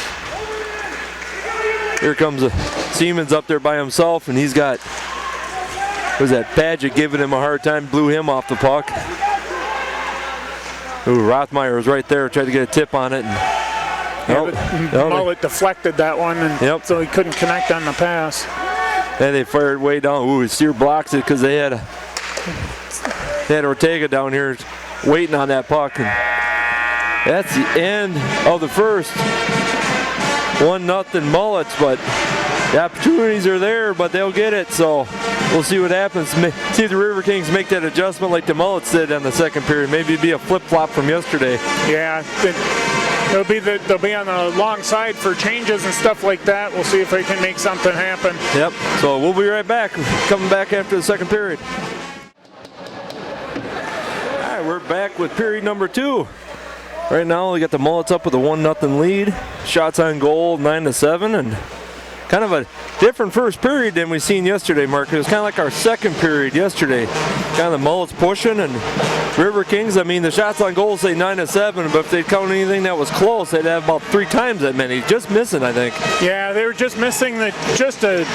[SPEAKER 1] here comes Siemens up there by himself, and he's got, was that Paget giving him a hard time, blew him off the puck. Ooh, Rothmeyer was right there, tried to get a tip on it. And
[SPEAKER 2] Mullet deflected that one, and so he couldn't connect on the pass.
[SPEAKER 1] And they fired way down. Ooh, Sear blocks it because they had Ortega down here waiting on that puck. And that's the end of the first. 1-0 Mullets, but the opportunities are there, but they'll get it, so we'll see what happens. See if the Riverkings make that adjustment like the Mullets did in the second period. Maybe it'd be a flip-flop from yesterday.
[SPEAKER 2] Yeah, they'll be on the long side for changes and stuff like that. We'll see if they can make something happen.
[SPEAKER 1] Yep, so we'll be right back, coming back after the second period. All right, we're back with period number 2. Right now we got the Mullets up with a 1-0 lead. Shots on goal 9-7, and kind of a different first period than we've seen yesterday, Mark. It was kind of like our second period yesterday. Kind of the Mullets pushing, and Riverkings, I mean, the shots on goal say 9-7, but if they'd count anything that was close, they'd have about 3 times that many. Just missing, I think. Yeah,
[SPEAKER 2] they were just missing just a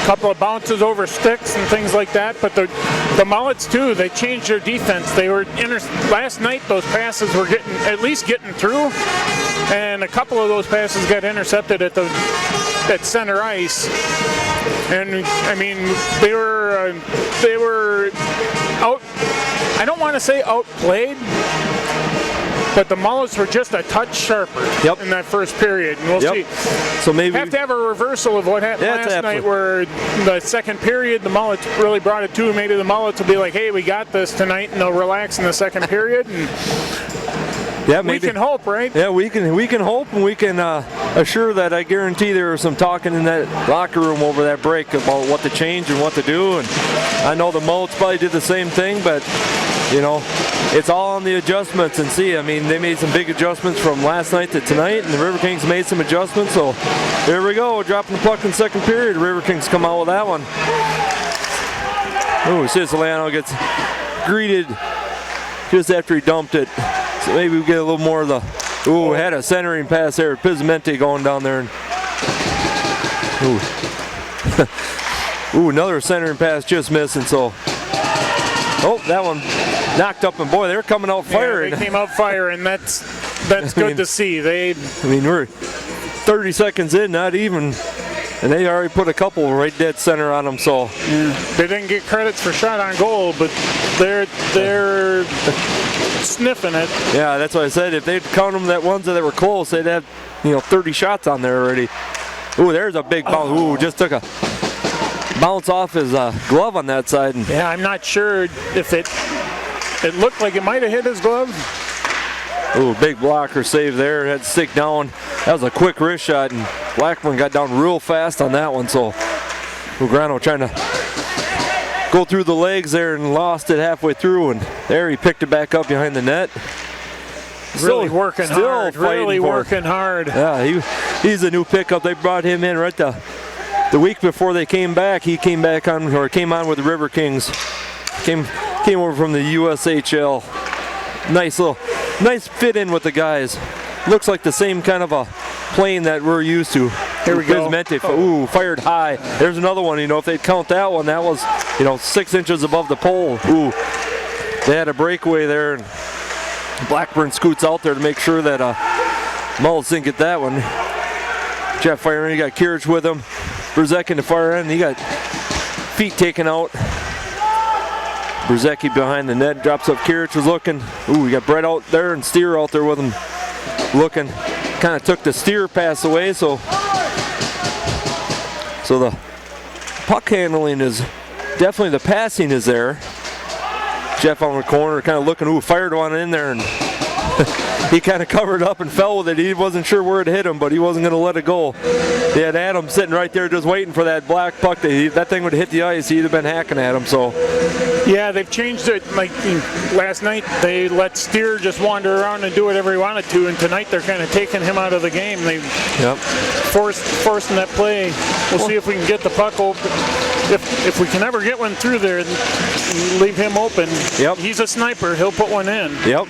[SPEAKER 2] couple of bounces over sticks and things like that, but the Mullets too, they changed their defense. They were last night, those passes were at least getting through, and a couple of those passes got intercepted at center ice. And I mean, they were out. I don't want to say outplayed, but the Mullets were just a touch sharper in that first period. And we'll see.
[SPEAKER 1] So maybe
[SPEAKER 2] have to have a reversal of what happened last night, where the second period the Mullets really brought it to. Maybe the Mullets will be like, "Hey, we got this tonight," and they'll relax in the second period. And maybe. We can hope, right?
[SPEAKER 1] Yeah, we can hope, and we can assure that. I guarantee there was some talking in that locker room over that break about what to change and what to do. And I know the Mullets probably did the same thing, but you know, it's all on the adjustments. And see, I mean, they made some big adjustments from last night to tonight, and the Riverkings made some adjustments. So there we go, dropping the puck in the second period. Riverkings come out with that one. Oh, Siciliano gets greeted just after he dumped it. So maybe we get a little more of the. Ooh, had a centering pass there. Pizzimente going down there. And, ooh, another centering pass just missing. So, that one knocked up. And boy, they're coming out firing.
[SPEAKER 2] Yeah, they came out firing. That's good to see.
[SPEAKER 1] We're 30 seconds in, not even. And they already put a couple right dead center on them. So
[SPEAKER 2] they didn't get credits for shot on goal, but they're sniffing it.
[SPEAKER 1] Yeah, that's what I said. If they'd count them that ones that were close, they'd have 30 shots on there already. Ooh, there's a big bounce. Ooh, just took a bounce off his glove on that side.
[SPEAKER 2] Yeah, I'm not sure if it looked like it might have hit his glove.
[SPEAKER 1] Ooh, big blocker save there. Had to stick down. That was a quick wrist shot, and Blackburn got down real fast on that one. So Ugrano trying to go through the legs there and lost it halfway through, and there he picked it back up behind the net.
[SPEAKER 2] Really working hard. Really working hard.
[SPEAKER 1] Yeah, he's a new pickup. They brought him in right the week before they came back. He came on with the Riverkings. Came over from the USHL. Nice fit in with the guys. Looks like the same kind of a plane that we're used to.
[SPEAKER 2] Here we go.
[SPEAKER 1] Ooh, fired high. There's another one. If they'd count that one, that was 6 inches above the pole. Ooh, they had a breakaway there. And Blackburn scoots out there to make sure that Mullets didn't get that one. Jeff firing, he got Kirich with him. Berzek in the far end, he got feet taken out. Berzecki behind the net, drops up. Kirich was looking. Ooh, we got Brett out there and Steer out there with him looking. Kind of took the Steer pass away, so the puck handling is definitely, the passing is there. Jeff on the corner kind of looking, ooh, fired one in there, and he kind of covered up and fell with it. He wasn't sure where it hit him, but he wasn't going to let it go. They had Adam sitting right there just waiting for that black puck. That thing would have hit the ice. He'd have been hacking at him. So,
[SPEAKER 2] yeah, they've changed it. Like last night, they let Steer just wander around and do whatever he wanted to, and tonight they're kind of taking him out of the game. They forcing that play. We'll see if we can get the puck open. If we can ever get one through there, leave him open.
[SPEAKER 1] Yep.
[SPEAKER 2] He's a sniper. He'll put one in.
[SPEAKER 1] Yep.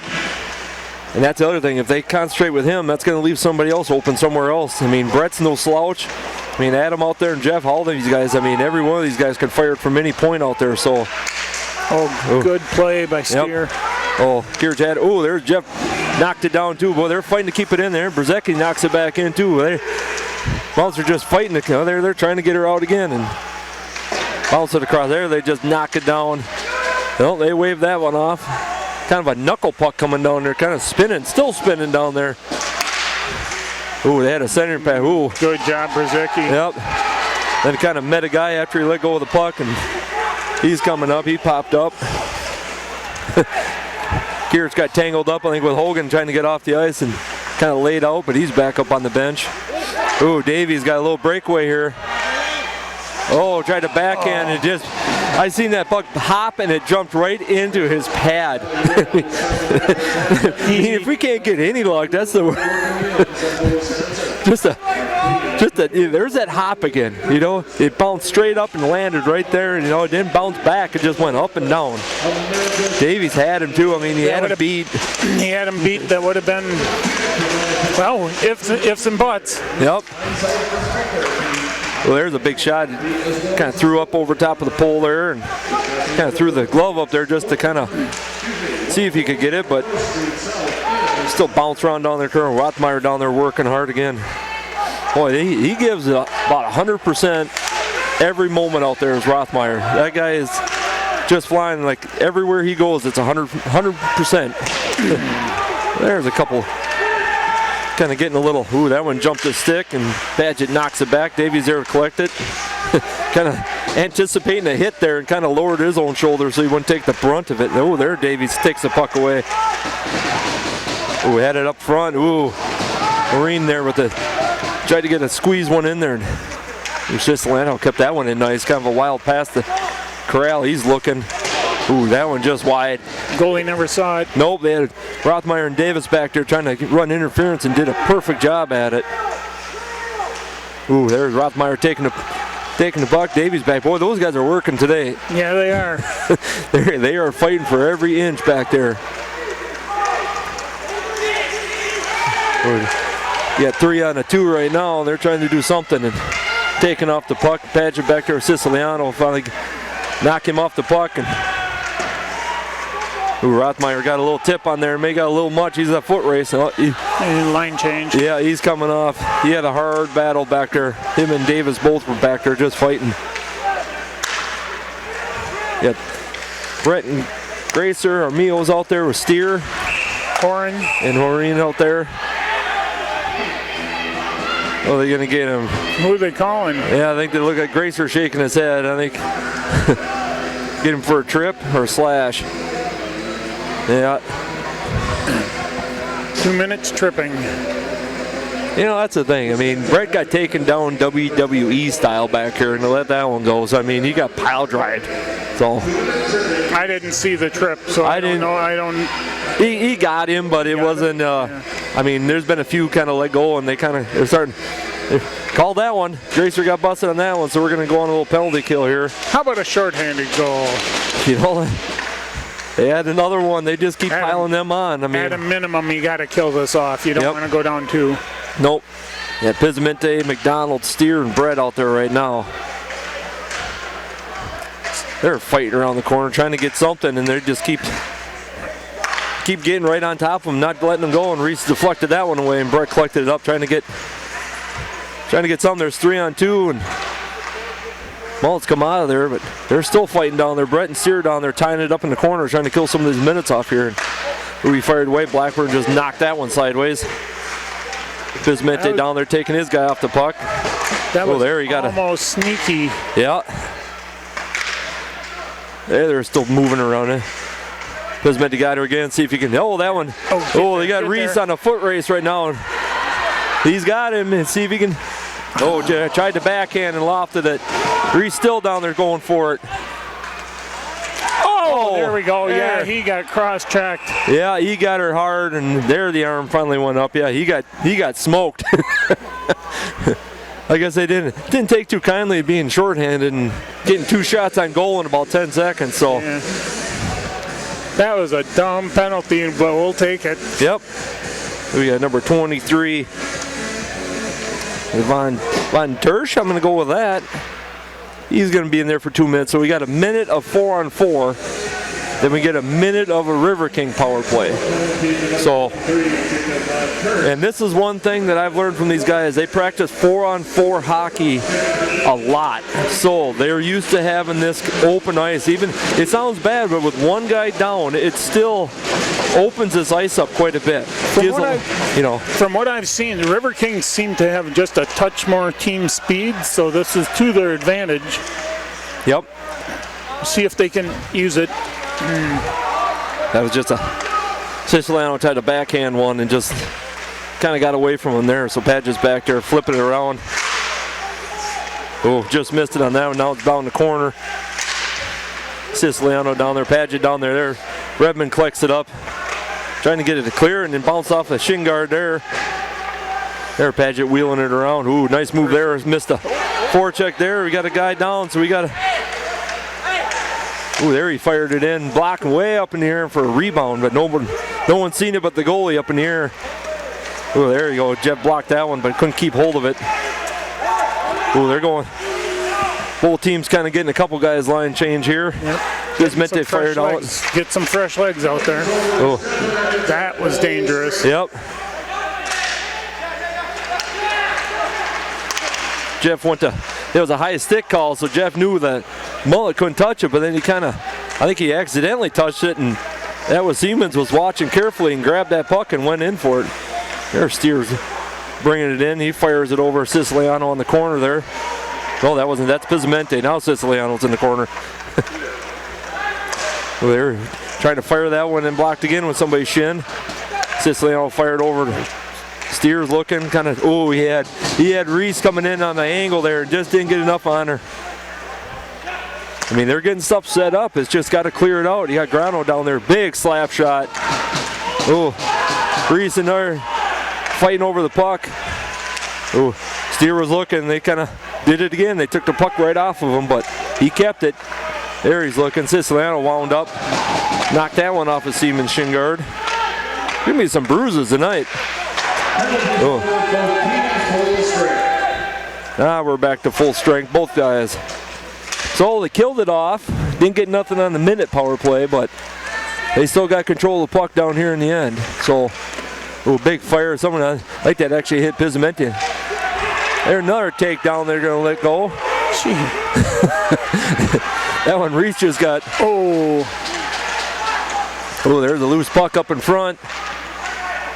[SPEAKER 1] And that's the other thing. If they concentrate with him, that's going to leave somebody else open somewhere else. I mean, Brett's no slouch. I mean, Adam out there and Jeff, all of these guys, I mean, every one of these guys can fire it from any point out there. So,
[SPEAKER 2] good play by Steer.
[SPEAKER 1] Yep. Oh, Kirich had, there's Jeff knocked it down too. Boy, they're fighting to keep it in there. Berzecki knocks it back in too. Mullets are just fighting it. They're trying to get her out again and bounce it across there. They just knock it down. Well, they wave that one off. Kind of a knuckle puck coming down there, kind of spinning, still spinning down there. Ooh, they had a center pass. Ooh.
[SPEAKER 2] Good job, Berzecki.
[SPEAKER 1] Yep. Then kind of met a guy after he let go of the puck, and he's coming up. He popped up. Kirich got tangled up, I think, with Hogan trying to get off the ice and kind of laid out, but he's back up on the bench. Ooh, Davies got a little breakaway here. Oh, tried to backhand and just, I seen that puck hop and it jumped right into his pad. I mean, if we can't get any luck, that's the there's that hop again. It bounced straight up and landed right there, and it didn't bounce back. It just went up and down. Davies had him too. I mean, he had him beat.
[SPEAKER 2] He had him beat. That would have been, well, ifs and buts.
[SPEAKER 1] Yep. Well, there's a big shot. Kind of threw up over top of the pole there and kind of threw the glove up there just to kind of see if he could get it, but still bounced around down there. Colonel Rothmeyer down there working hard again. Boy, he gives about 100% every moment out there is Rothmeyer. That guy is just flying like everywhere he goes. It's 100%. There's a couple. Kind of getting a little, that one jumped the stick and Badgett knocks it back. Davies there to collect it. Kind of anticipating a hit there and kind of lowered his own shoulder so he wouldn't take the brunt of it. Oh, there Davies takes the puck away. Had it up front. Marine there with the, tried to get a squeeze one in there. And Siciliano kept that one in nice. Kind of a wild pass to Corral. He's looking. That one just wide.
[SPEAKER 2] Goalie never saw it.
[SPEAKER 1] Nope, they had Rothmeyer and Davis back there trying to run interference and did a perfect job at it. There's Rothmeyer taking the puck. Davies back. Boy, those guys are working today.
[SPEAKER 2] Yeah, they are.
[SPEAKER 1] They are fighting for every inch back there. You got 3 on a 2 right now. They're trying to do something and taking off the puck. Padgett back there. Siciliano finally knock him off the puck. And Rothmeyer got a little tip on there. May got a little much. He's a foot race.
[SPEAKER 2] Line change.
[SPEAKER 1] Yeah, he's coming off. He had a hard battle back there. Him and Davis both were back there just fighting. Yeah, Brett and Gracer, Armijo's out there with Steer.
[SPEAKER 2] Horan.
[SPEAKER 1] And Horan out there. Oh, they're going to get him.
[SPEAKER 2] Who are they calling?
[SPEAKER 1] Yeah, I think they look like Gracer shaking his head. I think get him for a trip or a slash. Yeah.
[SPEAKER 2] 2 minutes tripping.
[SPEAKER 1] That's the thing. I mean, Brett got taken down WWE style back here and let that one go. So, I mean, he got pile drived. So
[SPEAKER 2] I didn't see the trip, so I don't know.
[SPEAKER 1] He got him, but it wasn't. I mean, there's been a few kind of let go, and they're starting. Called that one. Gracer got busted on that one, so we're going to go on a little penalty kill here.
[SPEAKER 2] How about a shorthanded goal?
[SPEAKER 1] They had another one. They just keep piling them on. I mean,
[SPEAKER 2] at a minimum, you got to kill this off. You don't want to go down 2.
[SPEAKER 1] Nope. Yeah, Pizamente, McDonald, Steer, and Brett out there right now. They're fighting around the corner, trying to get something, and they just keep keep getting right on top of him, not letting him go, and Reese deflected that one away, and Brett collected it up, trying to get something. There's 3-on-2, and Mullets come out of there, but they're still fighting down there. Brett and Sear down there tying it up in the corner, trying to kill some of these minutes off here. We fired away. Blackburn just knocked that one sideways. Bismente down there taking his guy off the puck.
[SPEAKER 2] That was
[SPEAKER 1] there, he got
[SPEAKER 2] almost sneaky.
[SPEAKER 1] Yeah. They're still moving around it. Bismente got her again, see if he can. Oh, that one. Oh, they got Reese on a foot race right now. He's got him, and see if he can. Oh, tried to backhand and lofted it. Reese still down there going for it.
[SPEAKER 2] Oh, there we go. Yeah, he got cross-checked.
[SPEAKER 1] Yeah, he got her hard, and there the arm finally went up. Yeah, he got smoked. I guess they didn't take too kindly being shorthanded and getting 2 shots on goal in about 10 seconds. So
[SPEAKER 2] yeah. That was a dumb penalty, but we'll take it.
[SPEAKER 1] Yep. We got number 23, Von Tersch. I'm going to go with that. He's going to be in there for 2 minutes. So we got a minute of 4-on-4. Then we get a minute of a River King power play. So, and this is one thing that I've learned from these guys. They practice 4-on-4 hockey a lot. So they're used to having this open ice. Even, it sounds bad, but with one guy down, it still opens this ice up quite a bit.
[SPEAKER 2] From what I've seen, the River Kings seem to have just a touch more team speed, so this is to their advantage.
[SPEAKER 1] Yep.
[SPEAKER 2] See if they can use it.
[SPEAKER 1] That was just a Siciliano tried to backhand one and just kind of got away from him there. So Padgett's back there flipping it around. Oh, just missed it on that one. Now it's down the corner. Siciliano down there, Padgett down there. Redmond collects it up, trying to get it to clear, and then bounce off the shin guard there. There, Padgett wheeling it around. Ooh, nice move there. Missed a forecheck there. We got a guy down, so we got a. Ooh, there he fired it in, blocking way up in the air for a rebound, but no one seen it but the goalie up in the air. Ooh, there you go. Jeff blocked that one, but couldn't keep hold of it. Ooh, they're going. Both teams kind of getting a couple guys line change here.
[SPEAKER 2] Yep.
[SPEAKER 1] Bismente fired out.
[SPEAKER 2] Get some fresh legs out there.
[SPEAKER 1] Oh,
[SPEAKER 2] that was dangerous.
[SPEAKER 1] Yep. Jeff went to. It was a high stick call, so Jeff knew that Mullet couldn't touch it, but then I think he accidentally touched it, and that was Siemens was watching carefully and grabbed that puck and went in for it. There's Steers bringing it in. He fires it over Siciliano on the corner there. Oh, that's Bismente. Now Siciliano's in the corner. They're trying to fire that one and blocked again with somebody's shin. Siciliano fired over to Steers looking kind of. Oh, he had Reese coming in on the angle there and just didn't get enough on her. I mean, they're getting stuff set up. It's just got to clear it out. You got Grano down there, big slap shot. Oh, Reese and there fighting over the puck. Oh, Steer was looking. They kind of did it again. They took the puck right off of him, but he kept it. There he's looking. Siciliano wound up, knocked that one off of Siemens' shin guard. Give me some bruises tonight. Oh. Now we're back to full strength, both guys. So they killed it off. Didn't get nothing on the minute power play, but they still got control of the puck down here in the end. So, big fire. Someone like that actually hit Bisamente. There's another takedown they're going to let go. That one Reese just got. Oh, there's a loose puck up in front.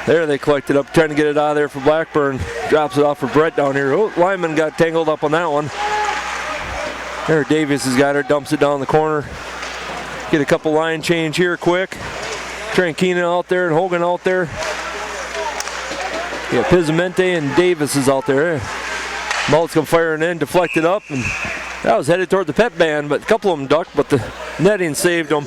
[SPEAKER 1] There they collected up, trying to get it out of there for Blackburn. Drops it off for Brett down here. Oh, Lyman got tangled up on that one. There, Davis has got her, dumps it down the corner. Get a couple line change here quick. Trent Keenan out there and Hogan out there. Yeah, Pizzimente and Davis is out there. Mullets come firing in, deflected up, and that was headed toward the pet band, but a couple of them ducked, but the netting saved them.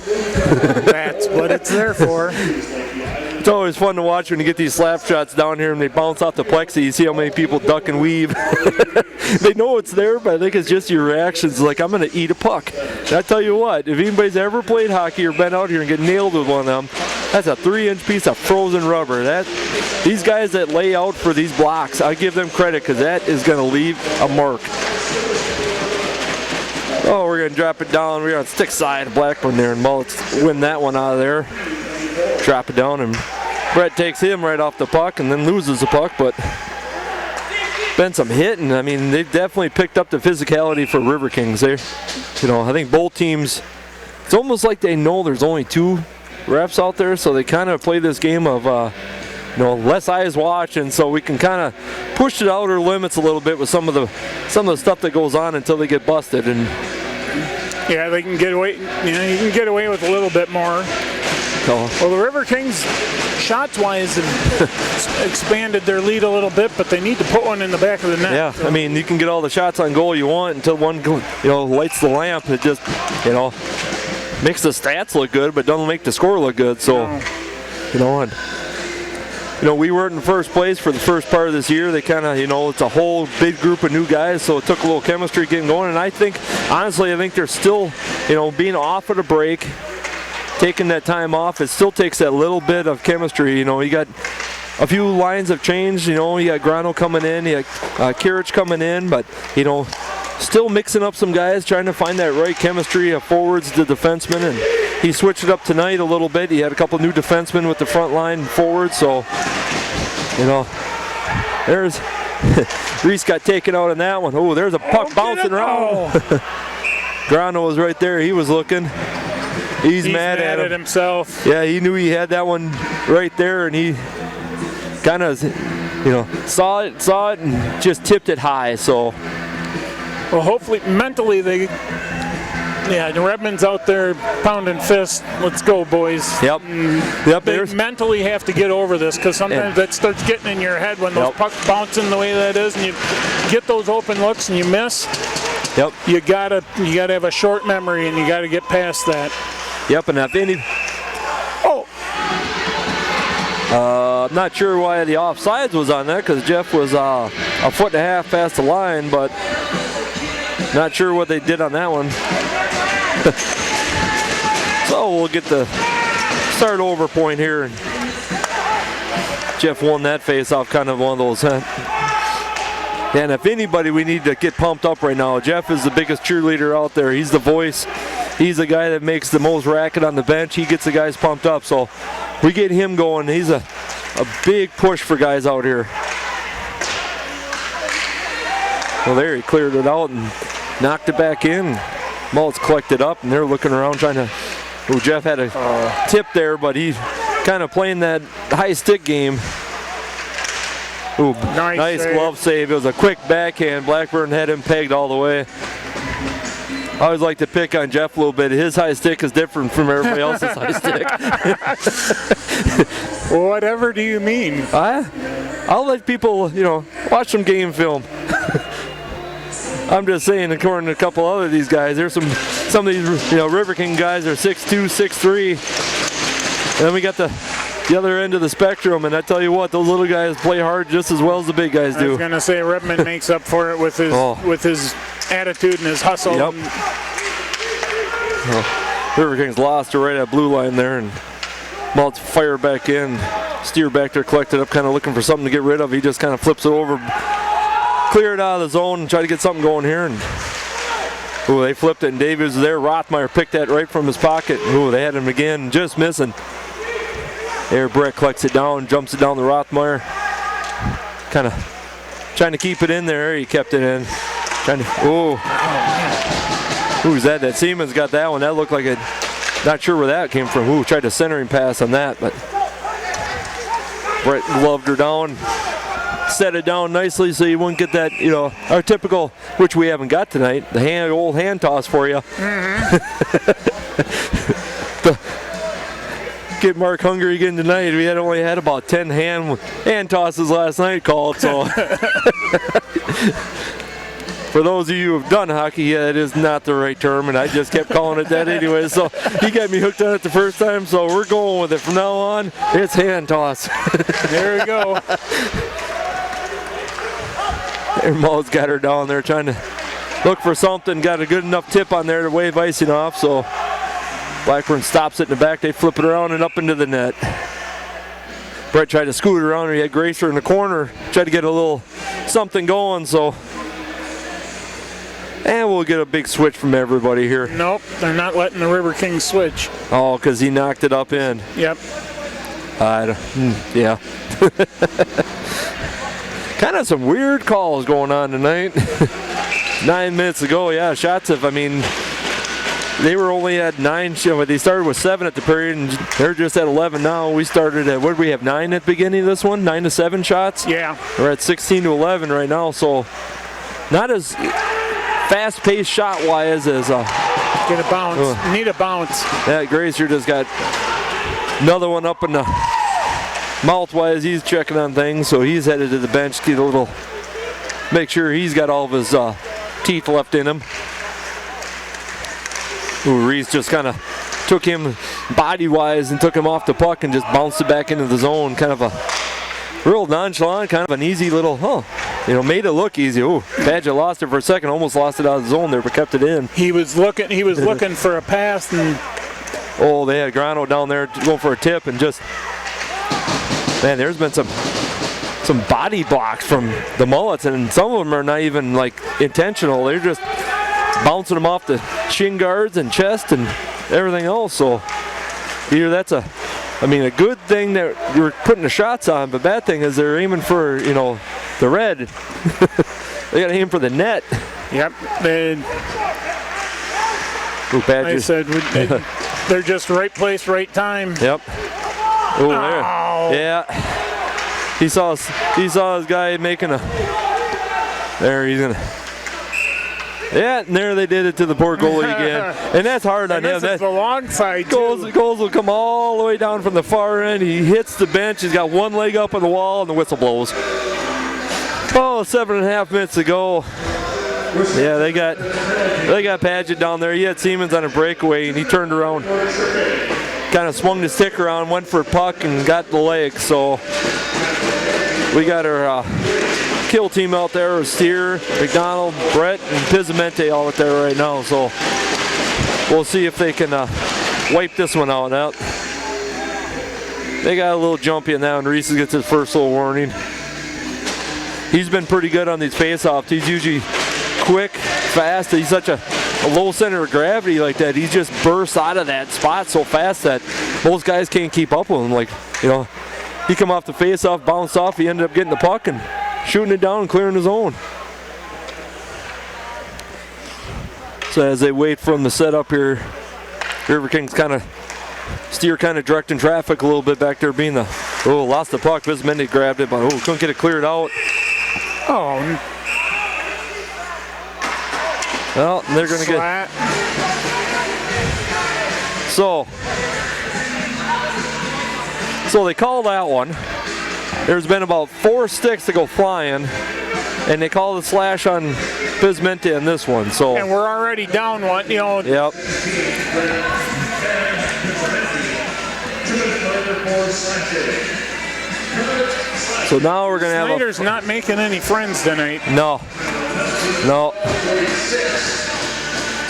[SPEAKER 2] That's what it's there for.
[SPEAKER 1] It's always fun to watch when you get these slap shots down here and they bounce off the plexi. You see how many people duck and weave. They know it's there, but I think it's just your reactions. Like, I'm going to eat a puck. And I tell you what, if anybody's ever played hockey or been out here and get nailed with one of them, that's a 3-inch piece of frozen rubber. These guys that lay out for these blocks, I give them credit because that is going to leave a mark. Oh, we're going to drop it down. We're on stick side of Blackburn there, and Mullets win that one out of there. drop it down, and Brett takes him right off the puck and then loses the puck, but been some hitting. I mean, they've definitely picked up the physicality for Riverkings. I think both teams, it's almost like they know there's only 2 refs out there, so they kind of play this game of less eyes watching, so we can kind of push the outer limits a little bit with some of the stuff that goes on until they get busted. And
[SPEAKER 2] yeah, they can get away. You can get away with a little bit more. Well, the Riverkings, shots-wise, have expanded their lead a little bit, but they need to put one in the back of the net.
[SPEAKER 1] Yeah, I mean, you can get all the shots on goal you want until one, lights the lamp. It just, makes the stats look good, but doesn't make the score look good. So, we weren't in first place for the first part of this year. They kind of, it's a whole big group of new guys, so it took a little chemistry getting going. And I think, honestly, they're still, being off at a break, taking that time off, it still takes that little bit of chemistry. You got a few lines have changed. You got Grano coming in, you got Kirich coming in, but, still mixing up some guys, trying to find that right chemistry of forwards to defensemen, and he switched it up tonight a little bit. He had a couple new defensemen with the front line forwards, so there's Reese got taken out in that one. Oh, there's a puck bouncing around. Grano was right there. He was looking. He's mad at him.
[SPEAKER 2] Himself.
[SPEAKER 1] Yeah, he knew he had that one right there, and he kind of saw it and just tipped it high. So.
[SPEAKER 2] Well, hopefully, mentally, the Redmond's out there pounding fists. Let's go, boys.
[SPEAKER 1] Yep.
[SPEAKER 2] They mentally have to get over this, because sometimes that starts getting in your head when those pucks bouncing the way that is, and you get those open looks and you miss.
[SPEAKER 1] Yep.
[SPEAKER 2] You gotta have a short memory, and you gotta get past that.
[SPEAKER 1] Yep. And if any. I'm not sure why the offsides was on that, because Jeff was a foot and a half past the line, but. Not sure what they did on that one. So we'll get the start over point here. Jeff won that face-off, kind of one of those. And if anybody we need to get pumped up right now, Jeff is the biggest cheerleader out there. He's the voice. He's the guy that makes the most racket on the bench. He gets the guys pumped up. So we get him going. He's a big push for guys out here. Well, there he cleared it out and knocked it back in. Mullets collected up, and they're looking around trying to. Oh, Jeff had a tip there, but he's kind of playing that high stick game. Ooh, nice glove save. It was a quick backhand. Blackburn had him pegged all the way. I always like to pick on Jeff a little bit. His high stick is different from everybody else's high stick.
[SPEAKER 2] Whatever do you mean?
[SPEAKER 1] I'll let people, watch some game film. I'm just saying, according to a couple other of these guys, there's some of these, Riverking guys are 6'2", 6'3". And then we got the other end of the spectrum, and I tell you what, those little guys play hard just as well as the big guys do.
[SPEAKER 2] I was going to say Redmond makes up for it with his attitude and his hustle.
[SPEAKER 1] Yep. Riverkings lost it right at blue line there, and Mullets fire back in, steer back there, collected up, kind of looking for something to get rid of. He just kind of flips it over, clear it out of the zone, and try to get something going here. And ooh, they flipped it, and Davies was there. Rothmeyer picked that right from his pocket. Ooh, they had him again, just missing. There, Brett collects it down, jumps it down to Rothmeyer. Kind of trying to keep it in there. He kept it in. Who's that? That Siemens got that one. That looked like a, not sure where that came from. Ooh, tried to centering pass on that, but Brett gloved her down. Set it down nicely so you wouldn't get that, our typical, which we haven't got tonight, the old hand toss for you. Get Mark hungry again tonight. We had only had about 10 hand tosses last night called, so. For those of you who have done hockey, it is not the right term, and I just kept calling it that anyway. So he got me hooked on it the first time, so we're going with it. From now on, it's hand toss.
[SPEAKER 2] There we go.
[SPEAKER 1] There, Mullets got her down there trying to look for something. Got a good enough tip on there to wave icing off, so Blackburn stops it in the back. They flip it around and up into the net. Brett tried to scoot around. He had Gracer in the corner. Tried to get a little something going, so. And we'll get a big switch from everybody here.
[SPEAKER 2] Nope, they're not letting the Riverkings switch.
[SPEAKER 1] Oh, because he knocked it up in.
[SPEAKER 2] Yep.
[SPEAKER 1] Yeah. Kind of some weird calls going on tonight. 9 minutes ago, yeah, shots have, I mean, they were only at 9, they started with 7 at the period, and they're just at 11 now. We started at, what did we have, 9 at the beginning of this one? 9 to 7 shots?
[SPEAKER 2] Yeah.
[SPEAKER 1] We're at 16 to 11 right now, so not as fast-paced shot-wise as...
[SPEAKER 2] Get a bounce. Need a bounce.
[SPEAKER 1] Yeah, Grazer just got another one up in the mouth-wise. He's checking on things, so he's headed to the bench to get a little... Make sure he's got all of his teeth left in him. Ooh, Reese just kind of took him body-wise and took him off the puck and just bounced it back into the zone. Kind of a real nonchalant, kind of an easy little, made it look easy. Ooh, Badger lost it for a second, almost lost it out of the zone there, but kept it in.
[SPEAKER 2] He was looking for a pass, and
[SPEAKER 1] they had Grano down there going for a tip, and just, man, there's been some body blocks from the Mullets, and some of them are not even like intentional. They're just bouncing them off the shin guards and chest and everything else. So either that's a good thing that you're putting the shots on, but bad thing is they're aiming for, the red. They got to aim for the net.
[SPEAKER 2] Yep. I said they're just right place, right time.
[SPEAKER 1] Yep. Oh, there. Yeah. He saw his guy making a. There, he's gonna. Yeah, and there they did it to the poor goalie again, and that's hard on him.
[SPEAKER 2] That's the long side.
[SPEAKER 1] Goals will come all the way down from the far end. He hits the bench. He's got one leg up on the wall, and the whistle blows. 7.5 minutes to go. Yeah, they got Paget down there. He had Siemens on a breakaway, and he turned around, kind of swung the stick around, went for a puck, and got the leg. So we got our kill team out there with Steer, McDonald, Brett, and Pizzamente all out there right now. So we'll see if they can wipe this one out. They got a little jumpy in that, and Reese gets his first little warning. He's been pretty good on these face-offs. He's usually quick, fast. He's such a low center of gravity like that. He just bursts out of that spot so fast that most guys can't keep up with him. He come off the face-off, bounced off. He ended up getting the puck and shooting it down and clearing his own. So as they wait for him to set up here, Riverkings Steer directing traffic a little bit back there, being lost the puck. Vismendi grabbed it, but couldn't get it cleared out.
[SPEAKER 2] Oh.
[SPEAKER 1] Well, they're going to get. So they call that one. There's been about 4 sticks to go flying, and they call the slash on Vismendi on this one. So.
[SPEAKER 2] And we're already down one.
[SPEAKER 1] Yep. So now we're going to have
[SPEAKER 2] Snyder's not making any friends tonight.
[SPEAKER 1] No.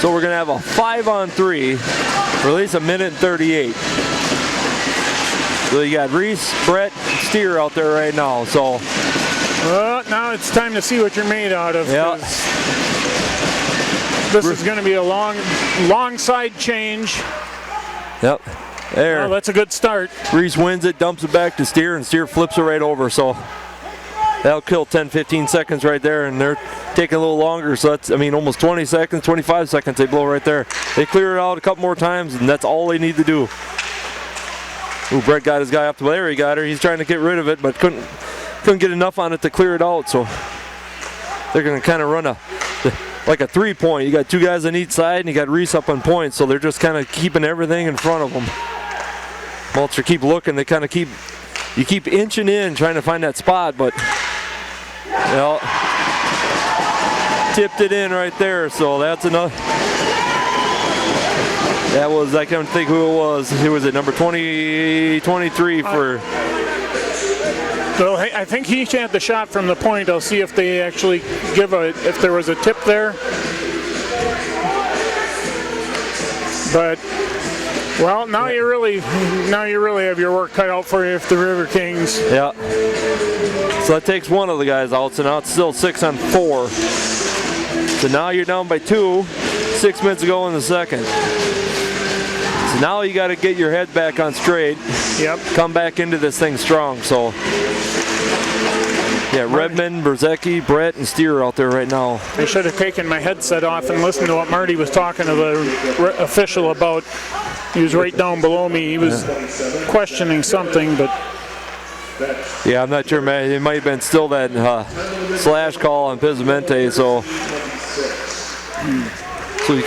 [SPEAKER 1] So we're going to have a 5-on-3 for at least a minute and 38. So you got Reese, Brett, and Steer out there right now. So
[SPEAKER 2] now it's time to see what you're made out of.
[SPEAKER 1] Yeah.
[SPEAKER 2] This is going to be a long side change.
[SPEAKER 1] Yep. There.
[SPEAKER 2] Well, that's a good start.
[SPEAKER 1] Reese wins it, dumps it back to Steer, and Steer flips it right over. So that'll kill 10-15 seconds right there, and they're taking a little longer. So that's, almost 20 seconds, 25 seconds they blow right there. They clear it out a couple more times, and that's all they need to do. Ooh, Brett got his guy up there. He got her. He's trying to get rid of it, but couldn't get enough on it to clear it out. So they're going to kind of run like a 3-point. You got 2 guys on each side, and you got Reese up on point. So they're just kind of keeping everything in front of them. Mulcher keep looking. They kind of keep inching in, trying to find that spot, but tipped it in right there. So that's enough. That was, I can't think who it was. Who was it? Number 23 for.
[SPEAKER 2] So I think he had the shot from the point. I'll see if they actually if there was a tip there. But now you really have your work cut out for you if the Riverkings.
[SPEAKER 1] Yeah. So that takes one of the guys out. So now it's still 6-on-4. So now you're down by 2. 6 minutes ago in the second. So So now you got to get your head back on straight.
[SPEAKER 2] Yep.
[SPEAKER 1] Come back into this thing strong. So, yeah, Redmond, Berzecki, Brett, and Steer out there right now.
[SPEAKER 2] I should have taken my headset off and listened to what Marty was talking to the official about. He was right down below me. He was questioning something, but
[SPEAKER 1] yeah, I'm not sure, man. It might have been still that slash call on Pizzimente, so you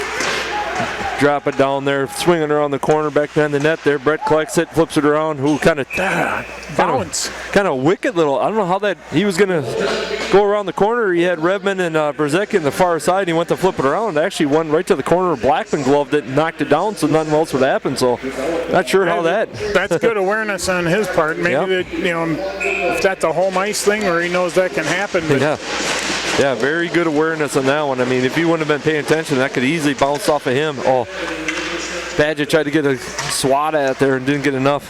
[SPEAKER 1] drop it down there, swinging around the corner, back behind the net there. Brett collects it, flips it around. Who kind of wicked little. I don't know how that he was going to go around the corner. He had Redmond and Berzecki in the far side. He went to flip it around. Actually went right to the corner. Blackman gloved it and knocked it down, so nothing else would happen. So not sure how that.
[SPEAKER 2] That's good awareness on his part. Maybe if that's a home ice thing where he knows that can happen. But
[SPEAKER 1] yeah, very good awareness on that one. I mean, if he wouldn't have been paying attention, that could easily bounce off of him. Oh, Badger tried to get a swat at there and didn't get enough.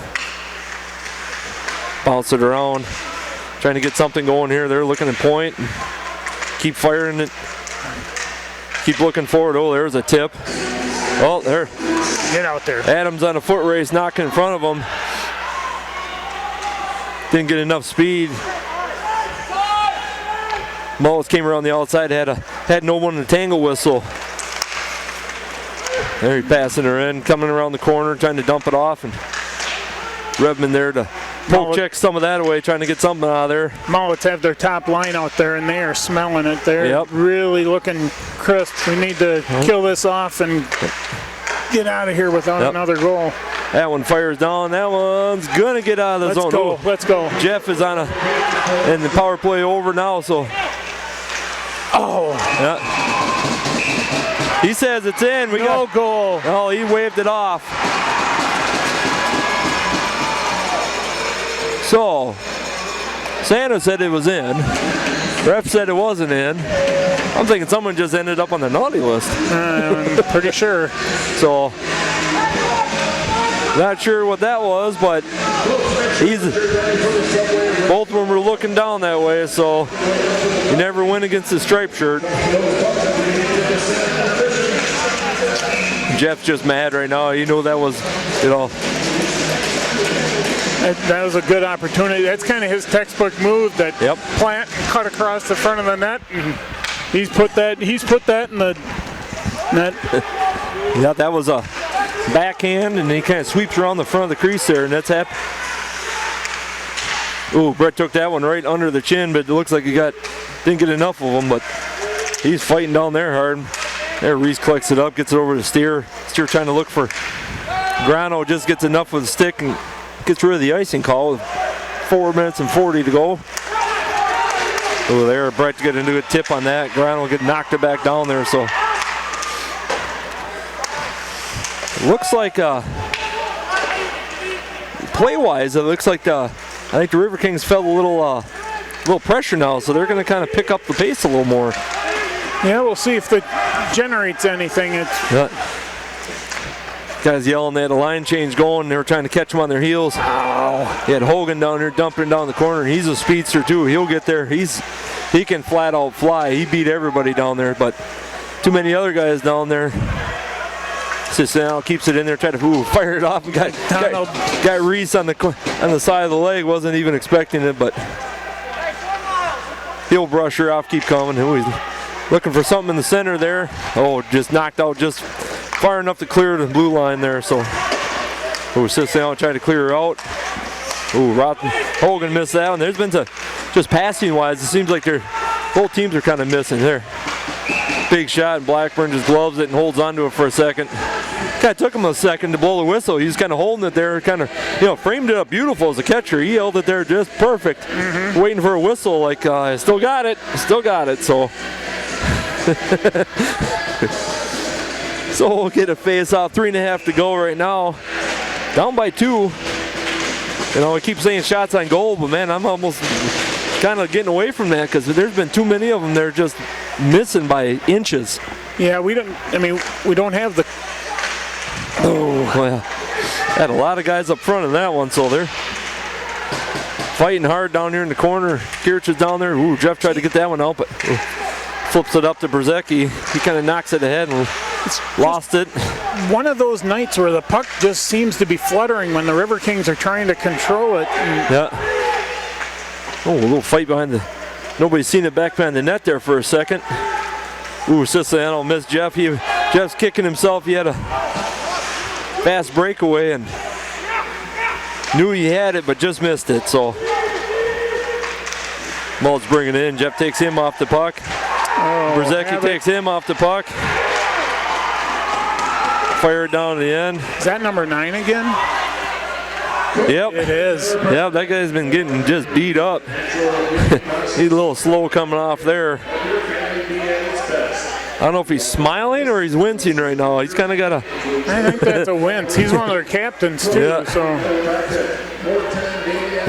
[SPEAKER 1] Bounce it around. Trying to get something going here. They're looking at point. Keep firing it. Keep looking forward. Oh, there's a tip. Oh, there.
[SPEAKER 2] Get out there.
[SPEAKER 1] Adams on a foot race, knocking in front of him. Didn't get enough speed. Mullets came around the outside, had no one to tangle whistle. There, he's passing her in, coming around the corner, trying to dump it off, and Redmond there to poke check some of that away, trying to get something out of there.
[SPEAKER 2] Mullets have their top line out there, and they are smelling it. They're really looking crisp. We need to kill this off and get out of here without another goal.
[SPEAKER 1] That one fires down. That one's gonna get out of the zone.
[SPEAKER 2] Let's go.
[SPEAKER 1] Jeff is on and the power play over now, so.
[SPEAKER 2] Oh.
[SPEAKER 1] Yeah. He says it's in. We got
[SPEAKER 2] goal.
[SPEAKER 1] Oh, he waved it off. So, Santa said it was in. Ref said it wasn't in. I'm thinking someone just ended up on the naughty list.
[SPEAKER 2] I'm pretty sure.
[SPEAKER 1] So, not sure what that was, but both of them were looking down that way, so you never win against the striped shirt. Jeff's just mad right now. You know that was,
[SPEAKER 2] That was a good opportunity. That's kind of his textbook move, that plant and cut across the front of the net. And he's put that in the net.
[SPEAKER 1] Yeah, that was a backhand, and he kind of sweeps around the front of the crease there, and that's happened. Ooh, Brett took that one right under the chin, but it looks like he didn't get enough of them, but he's fighting down there hard. There, Reese collects it up, gets it over to Steer. Steer trying to look for Grano, just gets enough with the stick and gets rid of the icing call with 4 minutes and 40 to go. Oh, there, Brett to get into a tip on that. Grano will get knocked it back down there, so. Looks like, play-wise, it looks like I think the Riverkings felt a little pressure now, so they're going to kind of pick up the pace a little more.
[SPEAKER 2] Yeah, we'll see if that generates anything.
[SPEAKER 1] Guys yelling, they had a line change going, they were trying to catch them on their heels. Ow. He had Hogan down there dumping down the corner. He's a speedster too. He'll get there. He can flat out fly. He beat everybody down there, but too many other guys down there. Just now keeps it in there, try to fire it off, and got Reese on the side of the leg. Wasn't even expecting it, but he'll brush her off, keep coming. He's looking for something in the center there. Oh, just knocked out, just far enough to clear the blue line there. So, sits down, trying to clear her out. Hogan missed that one. There's been just passing wise, it seems like both teams are kind of missing there. Big shot, and Blackburn just gloves it and holds onto it for a second. Kind of took him a second to blow the whistle. He was kind of holding it there, kind of, framed it up beautiful as a catcher. He held it there just perfect, waiting for a whistle. Like, I still got it. So, so we'll get a face-off. 3.5 to go right now. Down by 2. I keep saying shots on goal, but man, I'm almost kind of getting away from that because there's been too many of them. They're just missing by inches.
[SPEAKER 2] Yeah, we don't have the.
[SPEAKER 1] Oh, well, had a lot of guys up front in that one, so they're fighting hard down here in the corner. Kirch is down there. Jeff tried to get that one out, but flips it up to Berzecki. He kind of knocks it ahead. And lost it.
[SPEAKER 2] One of those nights where the puck just seems to be fluttering when the Riverkings are trying to control it.
[SPEAKER 1] Yeah. Oh, a little fight behind the. Nobody's seen it back behind the net there for a second. Ooh, Siciliano missed Jeff. Jeff's kicking himself. He had a fast breakaway and knew he had it, but just missed it. So Mullets bringing it in. Jeff takes him off the puck. Brzezicki takes him off the puck. Fire it down to the end.
[SPEAKER 2] Is that number 9 again?
[SPEAKER 1] Yep.
[SPEAKER 2] It is.
[SPEAKER 1] Yep, that guy's been getting just beat up. He's a little slow coming off there. I don't know if he's smiling or he's wincing right now. He's kind of got a...
[SPEAKER 2] I think that's a wince. He's one of their captains too.
[SPEAKER 1] Yeah.
[SPEAKER 2] So.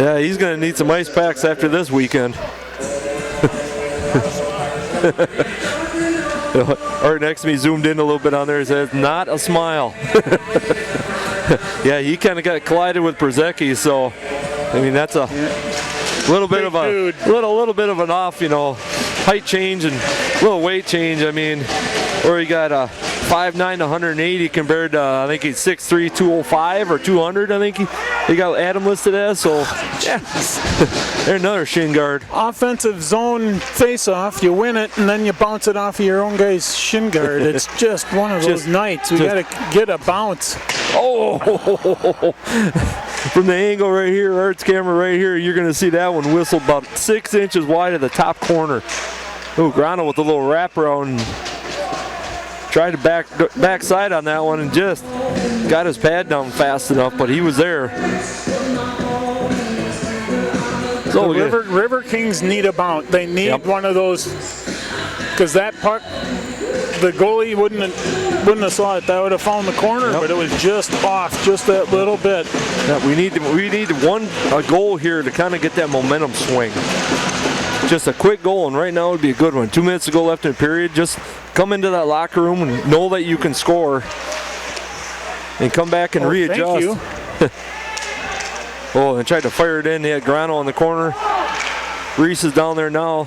[SPEAKER 1] Yeah, he's going to need some ice packs after this weekend. Art next to me zoomed in a little bit on there. He says, not a smile. Yeah, he kind of got collided with Brzezicki, so I mean that's a little bit of a little bit of an off, height change and little weight change. I mean, where he got a 5'9" to 180 compared to I think he's 6'3", 205 or 200. I think he got Adam listed as. So yeah, there's another shin guard.
[SPEAKER 2] Offensive zone face-off, you win it, and then you bounce it off of your own guy's shin guard. It's just one of those nights. We got to get a bounce.
[SPEAKER 1] Oh, from the angle right here, Art's camera right here, you're going to see that one whistle about 6 inches wide of the top corner. Oh, Grano with a little wraparound. Tried to backside on that one and just got his pad down fast enough, but he was there. So
[SPEAKER 2] the Riverkings need a bounce. They need one of those, because that puck, the goalie wouldn't have saw it. That would have found the corner, but it was just off, just that little bit.
[SPEAKER 1] Yeah, we need a goal here to kind of get that momentum swing. Just a quick goal, and right now would be a good one. 2 minutes to go left in the period. Just come into that locker room and know that you can score, and come back and readjust.
[SPEAKER 2] Thank you.
[SPEAKER 1] And tried to fire it in. They had Grano in the corner. Reese is down there now,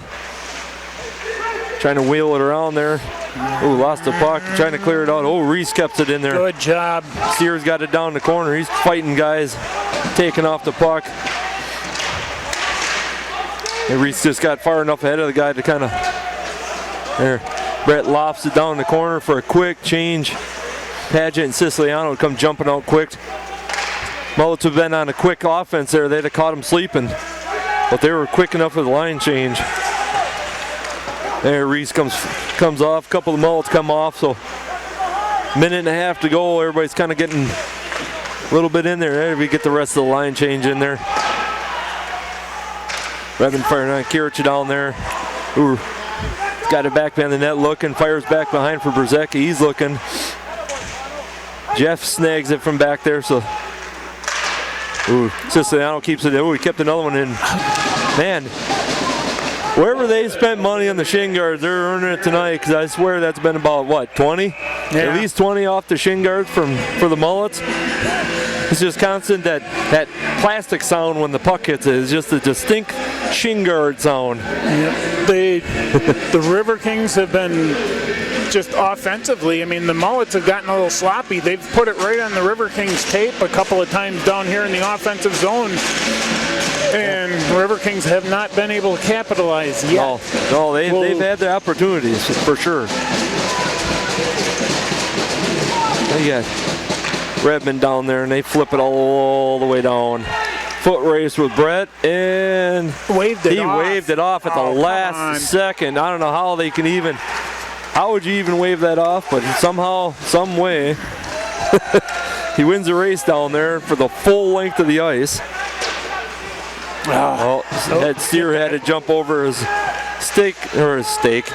[SPEAKER 1] trying to wheel it around there. Oh, lost the puck, trying to clear it out. Oh, Reese kept it in there.
[SPEAKER 2] Good job.
[SPEAKER 1] Steers got it down the corner. He's fighting guys, taking off the puck. And Reese just got far enough ahead of the guy to kind of, there. Brett lofts it down the corner for a quick change. Paget and Siciliano would come jumping out quick. Mullets have been on a quick offense there. They'd have caught him sleeping, but they were quick enough for the line change. There, Reese comes off. A couple of Mullets come off, so minute and a half to go. Everybody's kind of getting a little bit in there. There, we get the rest of the line change in there. Revan firing on Kirich down there. Ooh, got it back behind the net looking. Fires back behind for Brzezicki. He's looking. Jeff snags it from back there, so. Ooh, Siciliano keeps it in. Ooh, he kept another one in. Man, wherever they spent money on the shin guards, they're earning it tonight, because I swear that's been about, what, 20? Yeah. At least 20 off the shin guards for the Mullets. It's just constant, that plastic sound when the puck hits it is just a distinct shin guard sound.
[SPEAKER 2] Yep. The Riverkings have been just offensively, I mean, the Mullets have gotten a little sloppy. They've put it right on the Riverkings tape a couple of times down here in the offensive zone, and the Riverkings have not been able to capitalize yet.
[SPEAKER 1] No, they've had their opportunities for sure. They got Redmond down there, and they flip it all the way down. Foot race with Brett, and he waved it off at the last second. I don't know how they can even. How would you even wave that off? But somehow, some way, he wins the race down there for the full length of the ice. That steer had to jump over his stick or stick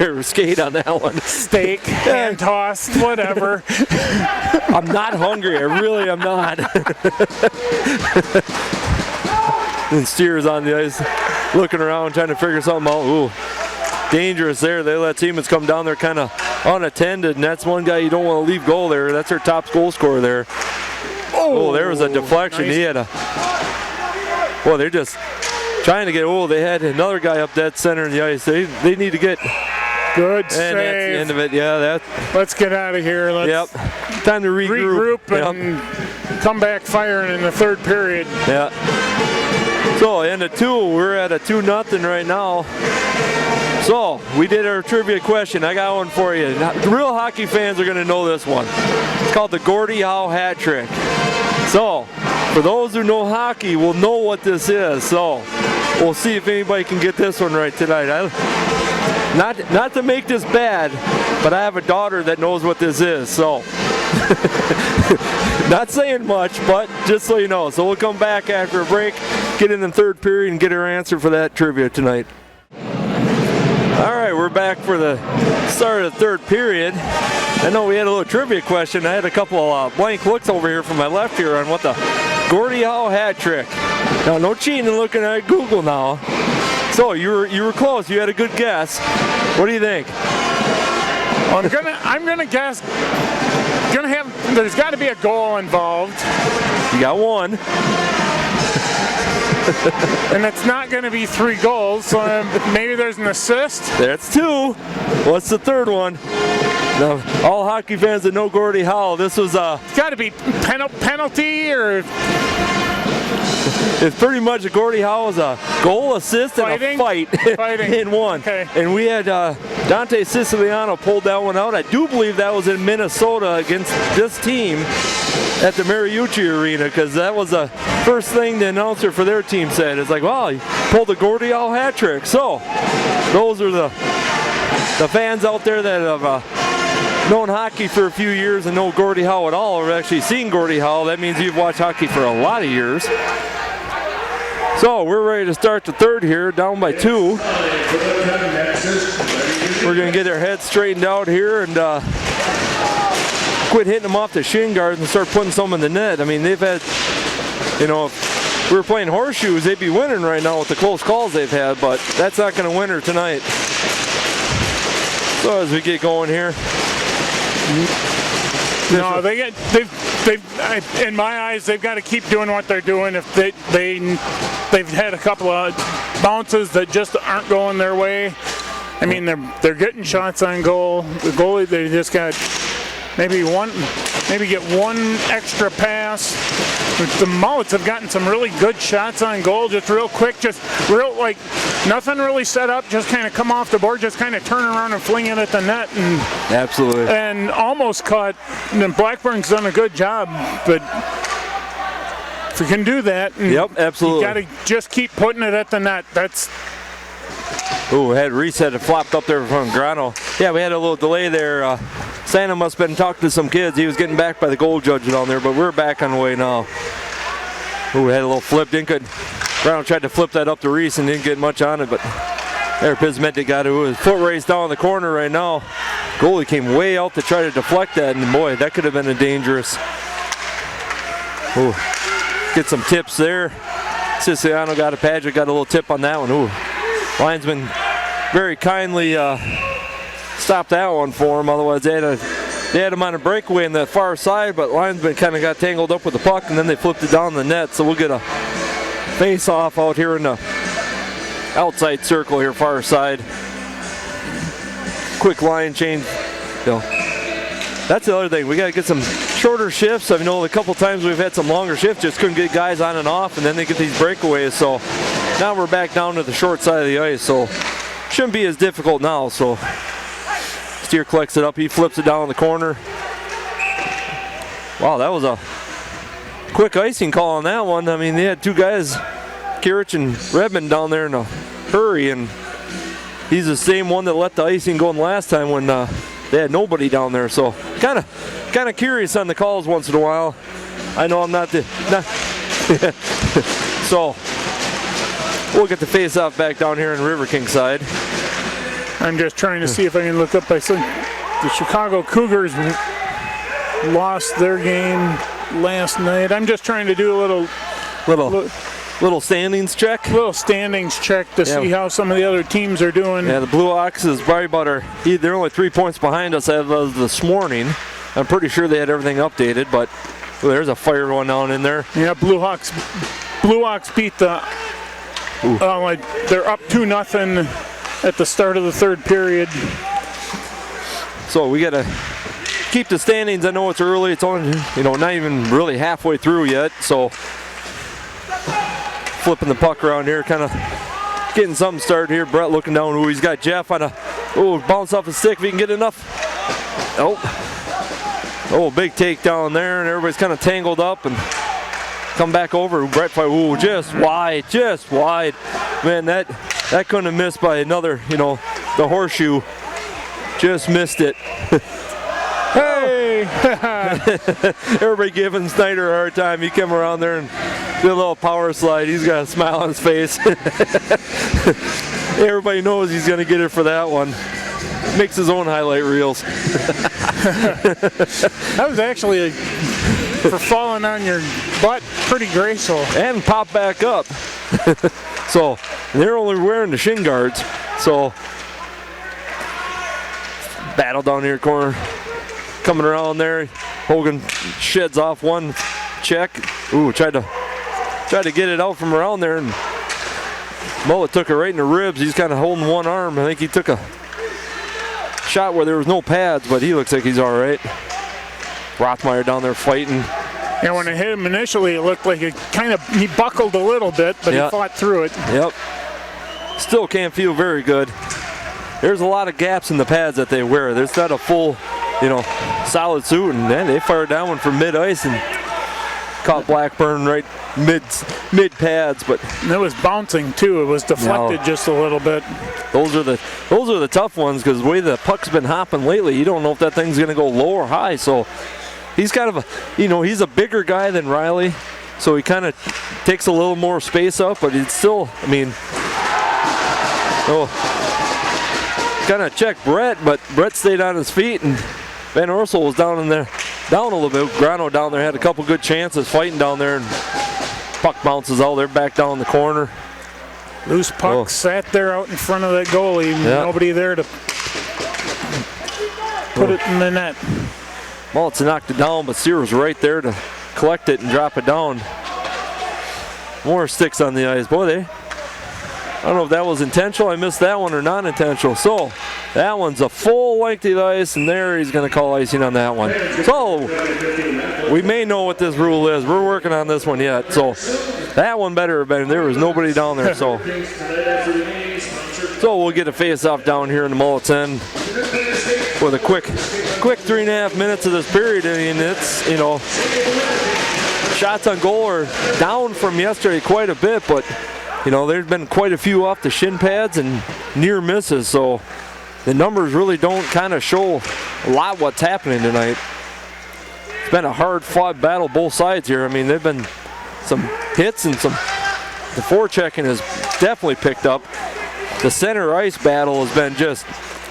[SPEAKER 1] or skate on that one.
[SPEAKER 2] Steak, hand tossed, whatever.
[SPEAKER 1] I'm not hungry. I really am not. And steer's on the ice, looking around, trying to figure something out. Ooh. Dangerous there. They let Siemens come down there kind of unattended, and that's one guy you don't want to leave goal there. That's their top goal scorer there. Oh, there was a deflection. Nice. He had a. Well, they're just trying to get. Oh, they had another guy up dead center in the ice. They need to get
[SPEAKER 2] Good
[SPEAKER 1] And
[SPEAKER 2] save.
[SPEAKER 1] that's the end of it. Yeah,
[SPEAKER 2] Let's get out of here. Let's
[SPEAKER 1] time to regroup.
[SPEAKER 2] And come back firing in the third period.
[SPEAKER 1] Yeah. So, end of 2. We're at a 2-0 right now. So, we did our trivia question. I got one for you. The real hockey fans are going to know this one. It's called the Gordie Howe hat trick. So, for those who know hockey, will know what this is. So, we'll see if anybody can get this one right tonight. Not to make this bad, but I have a daughter that knows what this is. So, not saying much, but just so you know. So, we'll come back after a break, get in the third period, and get our answer for that trivia tonight. All right, we're back for the start of the third period. I know we had a little trivia question. I had a couple of blank looks over here from my left here on what the Gordie Howe hat trick. Now, no cheating looking at Google now. So you were close. You had a good guess. What do you think?
[SPEAKER 2] I'm gonna guess. There's got to be a goal involved.
[SPEAKER 1] You got one.
[SPEAKER 2] And it's not going to be 3 goals, so maybe there's an assist.
[SPEAKER 1] That's 2. What's the third one? Now, all hockey fans that know Gordie Howe, this was
[SPEAKER 2] It's got to be penalty or.
[SPEAKER 1] It's pretty much a Gordie Howe is a goal, assist, and a fight in one.
[SPEAKER 2] Okay.
[SPEAKER 1] And we had Dante Siciliano pulled that one out. I do believe that was in Minnesota against this team at the Mariucci Arena, because that was the first thing the announcer for their team said. It's like, wow, he pulled the Gordie Howe hat trick. So those are the fans out there that have known hockey for a few years and know Gordie Howe at all, or actually seen Gordie Howe. That means you've watched hockey for a lot of years. So we're ready to start the third here, down by 2. We're going to get our heads straightened out here and quit hitting them off the shin guards and start putting some in the net. I mean, they've had, if we were playing horseshoes, they'd be winning right now with the close calls they've had, but that's not going to win her tonight. So as we get going here.
[SPEAKER 2] No, in my eyes, they've got to keep doing what they're doing. If they've had a couple of bounces that just aren't going their way. I mean, they're getting shots on goal. The goalie, they just got maybe get one extra pass. The Mullets have gotten some really good shots on goal, just real quick, like nothing really set up, just kind of come off the board, just kind of turn around and fling it at the net, and
[SPEAKER 1] absolutely,
[SPEAKER 2] and almost caught. And Blackburn's done a good job, but if you can do that,
[SPEAKER 1] yep, absolutely,
[SPEAKER 2] you got to just keep putting it at the net. That's.
[SPEAKER 1] Ooh, had reset and flopped up there from Grano. Yeah, we had a little delay there. Santa must have been talking to some kids. He was getting back by the goal judge down there, but we're back on the way now. Ooh, had a little flip. Grano tried to flip that up to Reese and didn't get much on it, but there Pismente got it. His foot race down in the corner right now. Goalie came way out to try to deflect that, and boy, that could have been a dangerous. Ooh, get some tips there. Siciliano got a Padgett, got a little tip on that one. Ooh. Linesman very kindly stopped that one for him. Otherwise, they had him on a breakaway in the far side, but linesman kind of got tangled up with the puck, and then they flipped it down the net. So we'll get a face-off out here in the outside circle here, far side. Quick line change. That's the other thing. We got to get some shorter shifts. I know a couple times we've had some longer shifts, just couldn't get guys on and off, and then they get these breakaways. So now we're back down to the short side of the ice, so shouldn't be as difficult now. So Steer collects it up, he flips it down in the corner. Wow, that was a quick icing call on that one. I mean, they had 2 guys, Kirich and Redmond, down there in a hurry, and he's the same one that let the icing go in last time when they had nobody down there. So kind of curious on the calls once in a while. I know I'm not so we'll get the face-off back down here in Riverkings side.
[SPEAKER 2] I'm just trying to see if I can look up. I said the Chicago Cougars lost their game last night. I'm just trying to do a
[SPEAKER 1] little standings check.
[SPEAKER 2] Little standings check to see how some of the other teams are doing.
[SPEAKER 1] Yeah, the Blue Ox is probably they're only 3 points behind us as of this morning. I'm pretty sure they had everything updated, but there's a fire one down in there.
[SPEAKER 2] Yeah, Blue Ox beat the. They're up 2-0 at the start of the third period.
[SPEAKER 1] So we got to keep the standings. I know it's early. It's only, not even really halfway through yet. So flipping the puck around here, kind of getting something started here. Brett looking down. Ooh, he's got Jeff on a, bounce off his stick if he can get enough. Big takedown there, and everybody's kind of tangled up and come back over. Brett, just wide. Man, that couldn't have missed by another, the horseshoe. Just missed it.
[SPEAKER 2] Hey!
[SPEAKER 1] Everybody giving Snyder a hard time. He came around there and did a little power slide. He's got a smile on his face. Everybody knows he's going to get it for that one. Makes his own highlight reels.
[SPEAKER 2] That was actually, for falling on your butt, pretty graceful.
[SPEAKER 1] And pop back up. So they're only wearing the shin guards. So battle down here corner. Coming around there. Hogan sheds off one check. Tried to get it out from around there, and Mullet took it right in the ribs. He's kind of holding one arm. I think he took a shot where there was no pads, but he looks like he's all right. Rothmeyer down there fighting.
[SPEAKER 2] And when it hit him initially, it looked like he buckled a little bit, but he fought through it.
[SPEAKER 1] Yep. Still can't feel very good. There's a lot of gaps in the pads that they wear. There's not a full, solid suit, and then they fired that one from mid-ice and caught Blackburn right mid pads, but
[SPEAKER 2] it was bouncing too. It was deflected just a little bit.
[SPEAKER 1] Those are the tough ones, because the way the puck's been hopping lately, you don't know if that thing's going to go low or high. So he's kind of he's a bigger guy than Riley, so he kind of takes a little more space up, but it's still, kind of checked Brett, but Brett stayed on his feet, and Van Orsel was down a little bit. Grano down there had a couple good chances fighting down there, and puck bounces out. They're back down the corner.
[SPEAKER 2] Loose puck sat there out in front of that goalie. Nobody there to put it in the net.
[SPEAKER 1] Mullets knocked it down, but Sear was right there to collect it and drop it down. More sticks on the ice. Boy, I don't know if that was intentional. I missed that one or non-intentional. So that one's a full length of the ice, and there he's going to call icing on that one. So we may know what this rule is. We're working on this one yet. So that one better have been. There was nobody down there. So we'll get a face-off down here in the Mullets end with a quick 3.5 minutes of this period. And it's, shots on goal are down from yesterday quite a bit, but there's been quite a few off the shin pads and near misses, so the numbers really don't kind of show a lot what's happening tonight. It's been a hard-fought battle both sides here. There've been some hits and the forechecking has definitely picked up. The center ice battle has been just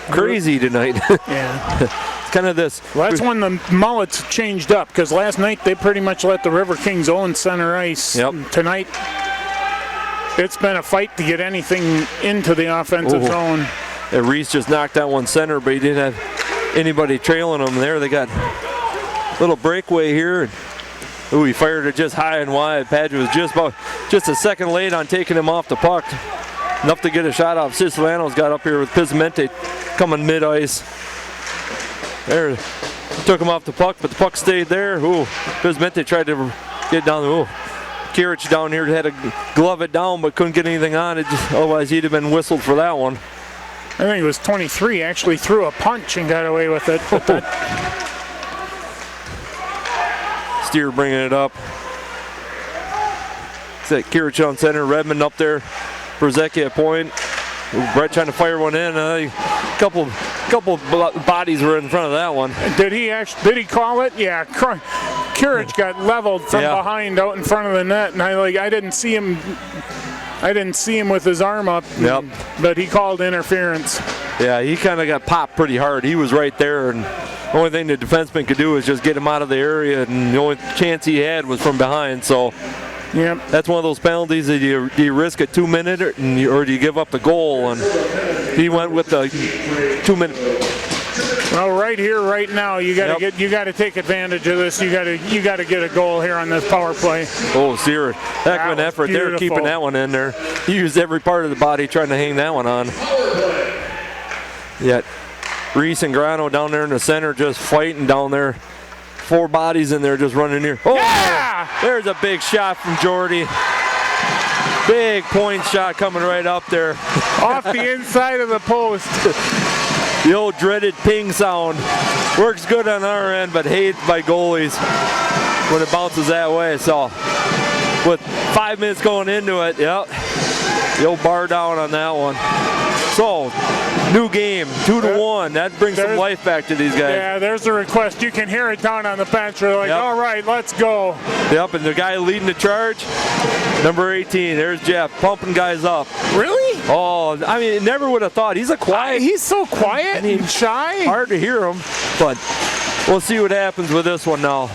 [SPEAKER 1] crazy tonight.
[SPEAKER 2] Yeah.
[SPEAKER 1] It's kind of this.
[SPEAKER 2] Well, that's when the Mullets changed up, because last night they pretty much let the Riverkings own center ice.
[SPEAKER 1] Yep.
[SPEAKER 2] Tonight, it's been a fight to get anything into the offensive zone.
[SPEAKER 1] And Reese just knocked that one center, but he didn't have anybody trailing him there. They got a little breakaway here. He fired it just high and wide. Padgett was just a second late on taking him off the puck. Enough to get a shot off. Siciliano's got up here with Pizzimente coming mid-ice. There, took him off the puck, but the puck stayed there. Pizzimente tried to get down. Kirich down here had to glove it down, but couldn't get anything on it. Otherwise, he'd have been whistled for that one.
[SPEAKER 2] I think it was 23 actually threw a punch and got away with it.
[SPEAKER 1] Steer bringing it up. It's that Kirich on center, Redmond up there, Brzezicki at point. Brett trying to fire one in. A couple bodies were in front of that one.
[SPEAKER 2] Did he call it? Yeah. Kirich got leveled from behind out in front of the net, and I didn't see him. I didn't see him with his arm up.
[SPEAKER 1] Yep.
[SPEAKER 2] But he called interference.
[SPEAKER 1] Yeah, he kind of got popped pretty hard. He was right there, and the only thing the defenseman could do was just get him out of the area, and the only chance he had was from behind. So
[SPEAKER 2] yep.
[SPEAKER 1] That's one of those penalties that do you risk a 2-minute or do you give up the goal? And he went with the 2-minute.
[SPEAKER 2] Well, right here, right now, you got to take advantage of this. You got to get a goal here on this power play.
[SPEAKER 1] Sear, heck of an effort there, keeping that one in there. He used every part of the body trying to hang that one on. Yet Reese and Grano down there in the center just fighting down there. 4 bodies in there just running here. Oh,
[SPEAKER 2] Yeah!
[SPEAKER 1] There's a big shot from Jordy. Big point shot coming right up there.
[SPEAKER 2] Off the inside of the post.
[SPEAKER 1] The old dreaded ping sound. Works good on our end, but hated by goalies when it bounces that way. So with 5 minutes going into it, yep, the old bar down on that one. So, new game, 2-1. That brings some life back to these guys.
[SPEAKER 2] Yeah, there's the request. You can hear it down on the bench. They're like, all right, let's go.
[SPEAKER 1] Yep, and the guy leading the charge, number 18, there's Jeff, pumping guys up.
[SPEAKER 2] Really?
[SPEAKER 1] Oh, I mean, never would have thought. He's a quiet.
[SPEAKER 2] He's so quiet and shy.
[SPEAKER 1] Hard to hear him, but we'll see what happens with this one now.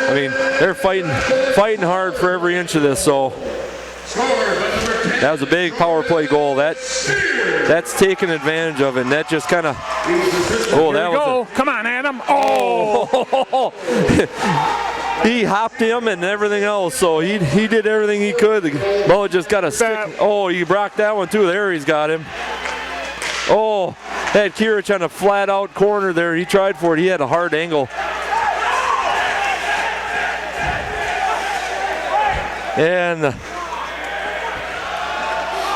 [SPEAKER 1] I mean, they're fighting hard for every inch of this, so. That was a big power play goal. That's taking advantage of it. And that just kind of. Oh, that was.
[SPEAKER 2] Come on, Adam. Oh!
[SPEAKER 1] He hopped him and everything else. So he did everything he could. Mullet just got a stick. Oh, he blocked that one too. There, he's got him. Oh, had Kirich on a flat out corner there. He tried for it. He had a hard angle. And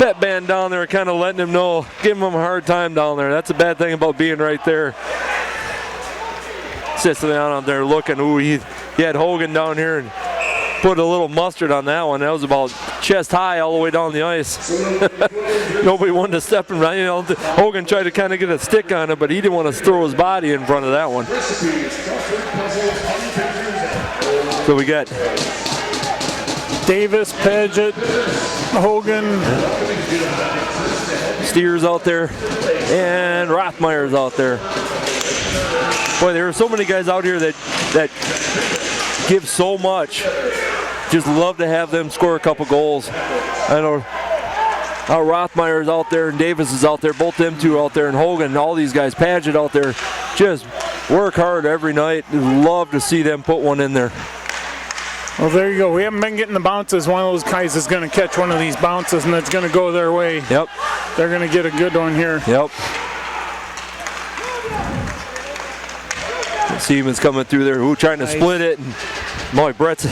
[SPEAKER 1] that band down there kind of letting him know, giving him a hard time down there. That's a bad thing about being right there. Sitting down out there looking. Ooh, he had Hogan down here and put a little mustard on that one. That was about chest high all the way down the ice. Nobody wanted to step in. You know, Hogan tried to kind of get a stick on it, but he didn't want to throw his body in front of that one. So we got
[SPEAKER 2] Davis, Paget, Hogan,
[SPEAKER 1] Steers out there, and Rothmeyer's out there. Boy, there are so many guys out here that give so much. Just love to have them score a couple goals. I know Rothmeyer's out there and Davis is out there, both them two out there, and Hogan and all these guys, Paget out there, just work hard every night. Love to see them put one in there.
[SPEAKER 2] Well, there you go. We haven't been getting the bounces. One of those guys is going to catch one of these bounces, and it's going to go their way.
[SPEAKER 1] Yep.
[SPEAKER 2] They're going to get a good one here.
[SPEAKER 1] Yep. Siemens coming through there. Ooh, trying to split it. And boy, Brett's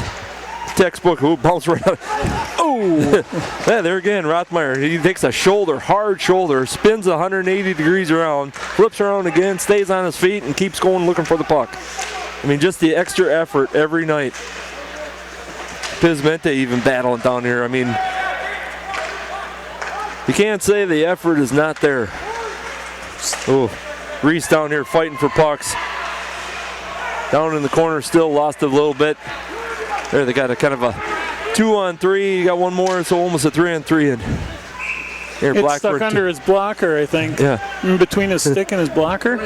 [SPEAKER 1] textbook. Ooh, bounce right out. Oh! Yeah, there again, Rothmeyer. He takes a shoulder, hard shoulder, spins 180 degrees around, flips around again, stays on his feet, and keeps going looking for the puck. I mean, just the extra effort every night. Pismente even battling down here. I mean, you can't say the effort is not there. Oh, Reese down here fighting for pucks. Down in the corner, still lost it a little bit. There, they got a kind of a 2-on-3. You got one more, so almost a 3-on-3. And here,
[SPEAKER 2] it's
[SPEAKER 1] Blackbird
[SPEAKER 2] stuck under his blocker, I think.
[SPEAKER 1] Yeah.
[SPEAKER 2] In between his stick and his blocker.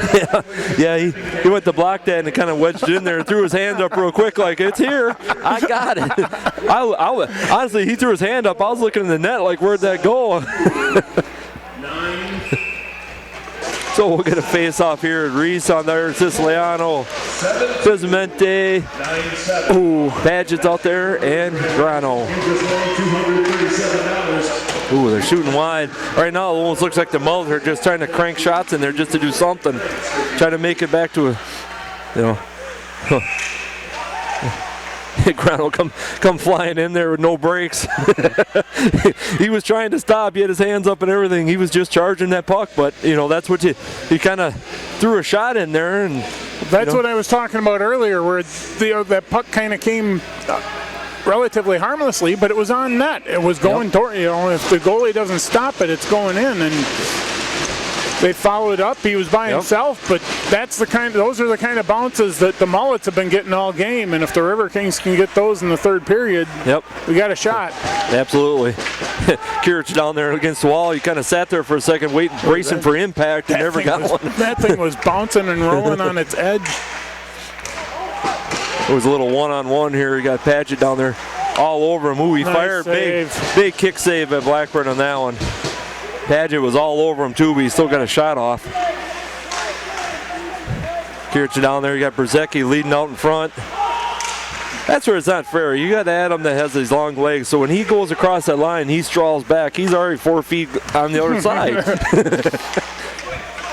[SPEAKER 1] Yeah, he went to block that and it kind of wedged it in there and threw his hand up real quick like, it's here. I got it. Honestly, he threw his hand up. I was looking in the net like, where'd that go? So we'll get a face-off here. Reese on there, Siciliano, Pismente, Paget's out there, and Grano. Ooh, they're shooting wide. Right now, it almost looks like the Mullets are just trying to crank shots in there just to do something. Trying to make it back to a, you know. Grano come flying in there with no brakes. He was trying to stop. He had his hands up and everything. He was just charging that puck, but you know that's what he kind of threw a shot in there, and
[SPEAKER 2] that's what I was talking about earlier, where that puck kind of came relatively harmlessly, but it was on net. It was going toward, you know, if the goalie doesn't stop it, it's going in, and they followed up. He was by himself, but those are the kind of bounces that the Mullets have been getting all game, and if the Riverkings can get those in the third period, we got a shot.
[SPEAKER 1] Absolutely. Kirich down there against the wall. He kind of sat there for a second, bracing for impact, and never got one.
[SPEAKER 2] That thing was bouncing and rolling on its edge.
[SPEAKER 1] It was a little one-on-one here. He got Paget down there all over him. Ooh, he fired. Big kick save by Blackburn on that one. Paget was all over him too, but he still got a shot off. Kirich down there. You got Brzezicki leading out in front. That's where it's not fair. You got Adam that has these long legs, so when he goes across that line, he straws back. He's already 4 feet on the other side.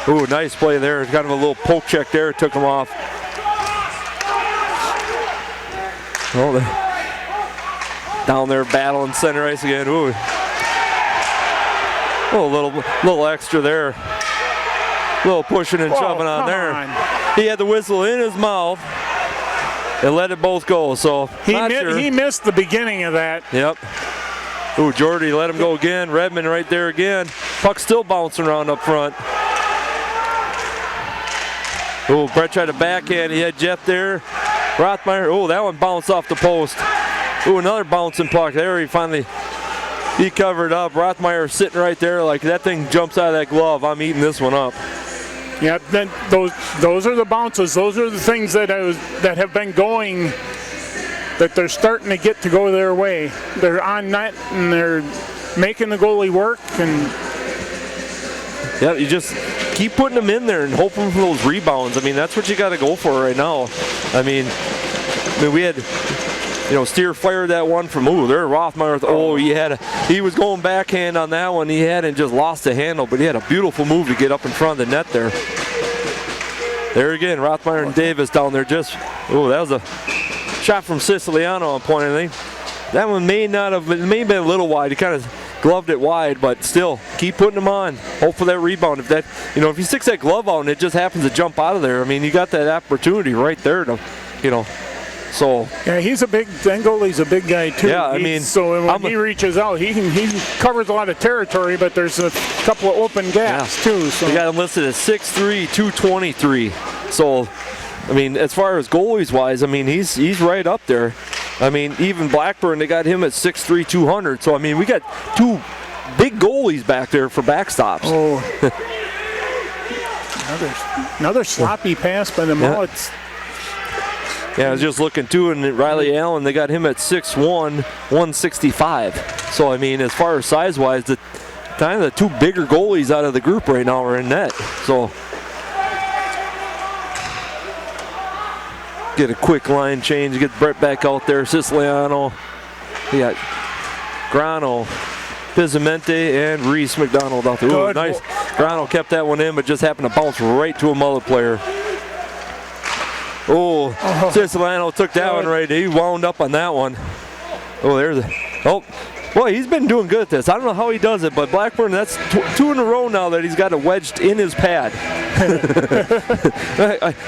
[SPEAKER 1] Ooh, nice play there. Kind of a little poke check there. Took him off. Oh, down there battling center ice again. Ooh. Oh, a little extra there. A little pushing and shoving on there. He had the whistle in his mouth and let it both go. So
[SPEAKER 2] he missed the beginning of that.
[SPEAKER 1] Yep. Ooh, Jordy let him go again. Redmond right there again. Puck still bouncing around up front. Ooh, Brett tried to backhand. He had Jeff there. Rothmeyer. Oh, that one bounced off the post. Ooh, another bouncing puck. There he covered up. Rothmeyer sitting right there like that thing jumps out of that glove. I'm eating this one up.
[SPEAKER 2] Yeah, then those are the bounces. Those are the things that have been going, that they're starting to get to go their way. They're on net and they're making the goalie work. And
[SPEAKER 1] yeah, you just keep putting them in there and hoping for those rebounds. I mean, that's what you got to go for right now. I mean, we had, Steer fired that one from, there Rothmeyer. He was going backhand on that one. He hadn't just lost the handle, but he had a beautiful move to get up in front of the net there. There again, Rothmeyer and Davis down there that was a shot from Siciliano on point, I think. That one may have been a little wide. He kind of gloved it wide, but still, keep putting them on. Hope for that rebound. If he sticks that glove out and it just happens to jump out of there, I mean, you got that opportunity right there to, So
[SPEAKER 2] yeah, goalie's a big guy too.
[SPEAKER 1] Yeah,
[SPEAKER 2] so when he reaches out, he covers a lot of territory, but there's a couple of open gaps too. So
[SPEAKER 1] they got him listed at 6'3", 223. So, I mean, as far as goalies wise, I mean, he's right up there. I mean, even Blackburn, they got him at 6'3", 200. So I mean, we got two big goalies back there for backstops.
[SPEAKER 2] Oh, another sloppy pass by the Mullets.
[SPEAKER 1] Yeah, I was just looking too, and Riley Allen, they got him at 6'1", 165. So, I mean, as far as size-wise, kind of the two bigger goalies out of the group right now are in net. So, get a quick line change, get Brett back out there. Siciliano, we got Grano, Pizzamente, and Reese McDonald out there. Ooh, nice. Grano kept that one in, but just happened to bounce right to a Mullet player. Oh, Siciliano took that one right. He wound up on that one. Boy, he's been doing good at this. I don't know how he does it, but Blackburn, that's two in a row now that he's got it wedged in his pad.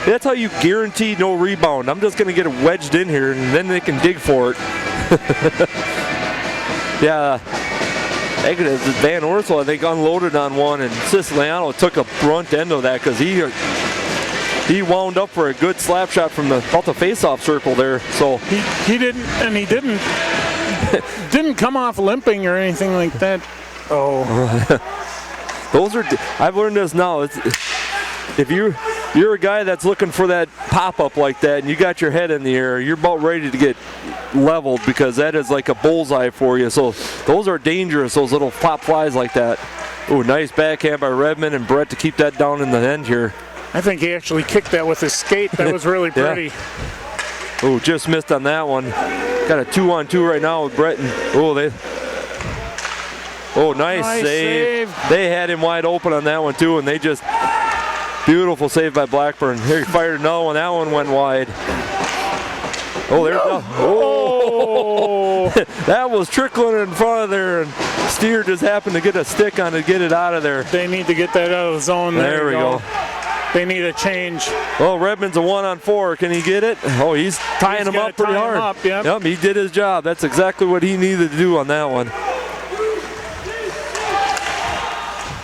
[SPEAKER 1] That's how you guarantee no rebound. I'm just going to get it wedged in here, and then they can dig for it. Yeah, Van Orsel, I think, unloaded on one, and Siciliano took a brunt end of that because he wound up for a good slap shot from about the face-off circle there. So
[SPEAKER 2] he didn't come off limping or anything like that. Oh,
[SPEAKER 1] I've learned this now. If you're a guy that's looking for that pop-up like that, and you got your head in the air, you're about ready to get leveled because that is like a bullseye for you. So those are dangerous. Those little pop flies like that. Oh, nice backhand by Redmond and Brett to keep that down in the end here.
[SPEAKER 2] I think he actually kicked that with his skate. That was really pretty.
[SPEAKER 1] Yeah. Oh, just missed on that one. Got a 2-on-2 right now with Brett. Nice save. They had him wide open on that one too, and they just beautiful save by Blackburn. Here he fired another one. That one went wide. That was trickling in front of there, and Steer just happened to get a stick on it to get it out of there.
[SPEAKER 2] They need to get that out of the zone.
[SPEAKER 1] There we go.
[SPEAKER 2] They need a change.
[SPEAKER 1] Oh, Redmond's a 1-on-4. Can he get it? Oh, he's tying him up pretty hard. Yep, he did his job. That's exactly what he needed to do on that one.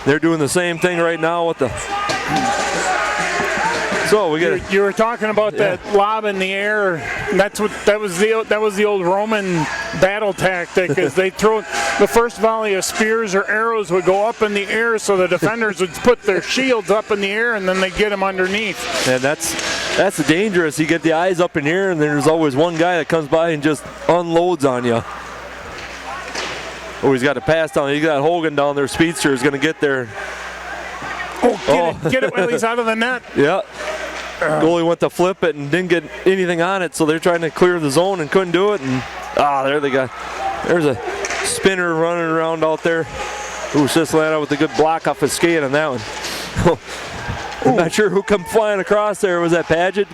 [SPEAKER 1] They're doing the same thing right now with the. So we get.
[SPEAKER 2] You were talking about that lob in the air. That was the old Roman battle tactic. Is they throw the first volley of spears or arrows would go up in the air, so the defenders would put their shields up in the air, and then they get them underneath.
[SPEAKER 1] And that's dangerous. You get the eyes up in the air, and there's always one guy that comes by and just unloads on you. Oh, he's got a pass down. He's got Hogan down there. Speedster is going to get there.
[SPEAKER 2] Get it while he's out of the net.
[SPEAKER 1] Yeah. Goalie went to flip it and didn't get anything on it, so they're trying to clear the zone and couldn't do it. And there they go. There's a spinner running around out there. Ooh, Sislana with a good block off his skate on that one. I'm not sure who come flying across there. Was that Paget?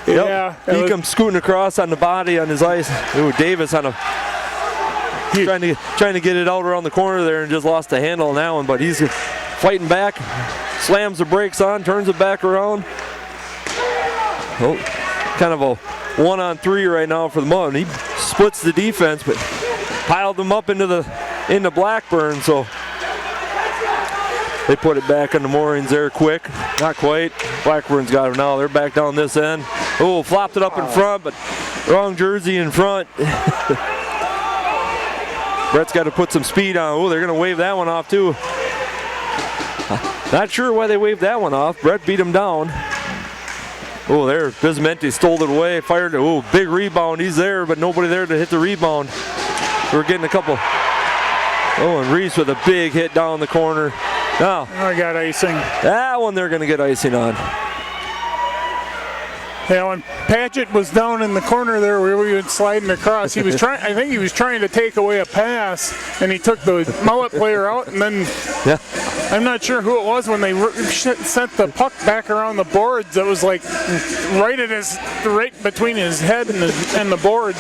[SPEAKER 2] Yeah.
[SPEAKER 1] He come scooting across on the body on his ice. Ooh, Davis on a trying to get it out around the corner there and just lost the handle on that one. But he's fighting back, slams the brakes on, turns it back around. Oh, kind of a 1-on-3 right now for the Mullets. He splits the defense, but piled them up into Blackburn. So they put it back on the moorings there quick. Not quite. Blackburn's got it now. They're back down this end. Oh, flopped it up in front, but wrong jersey in front. Brett's got to put some speed on. Oh, they're going to wave that one off too. Not sure why they waved that one off. Brett beat him down. Oh, there. Bismenti stole it away. Fired it. Oh, big rebound. He's there, but nobody there to hit the rebound. We're getting a couple. Oh, and Reese with a big hit down the corner. Now,
[SPEAKER 2] I got icing.
[SPEAKER 1] That one they're going to get icing on.
[SPEAKER 2] Yeah, when Paget was down in the corner there where we were sliding across, he was trying. I think he was trying to take away a pass, and he took the Mullet player out, and then I'm not sure who it was when they sent the puck back around the boards. It was like right between his head and the boards.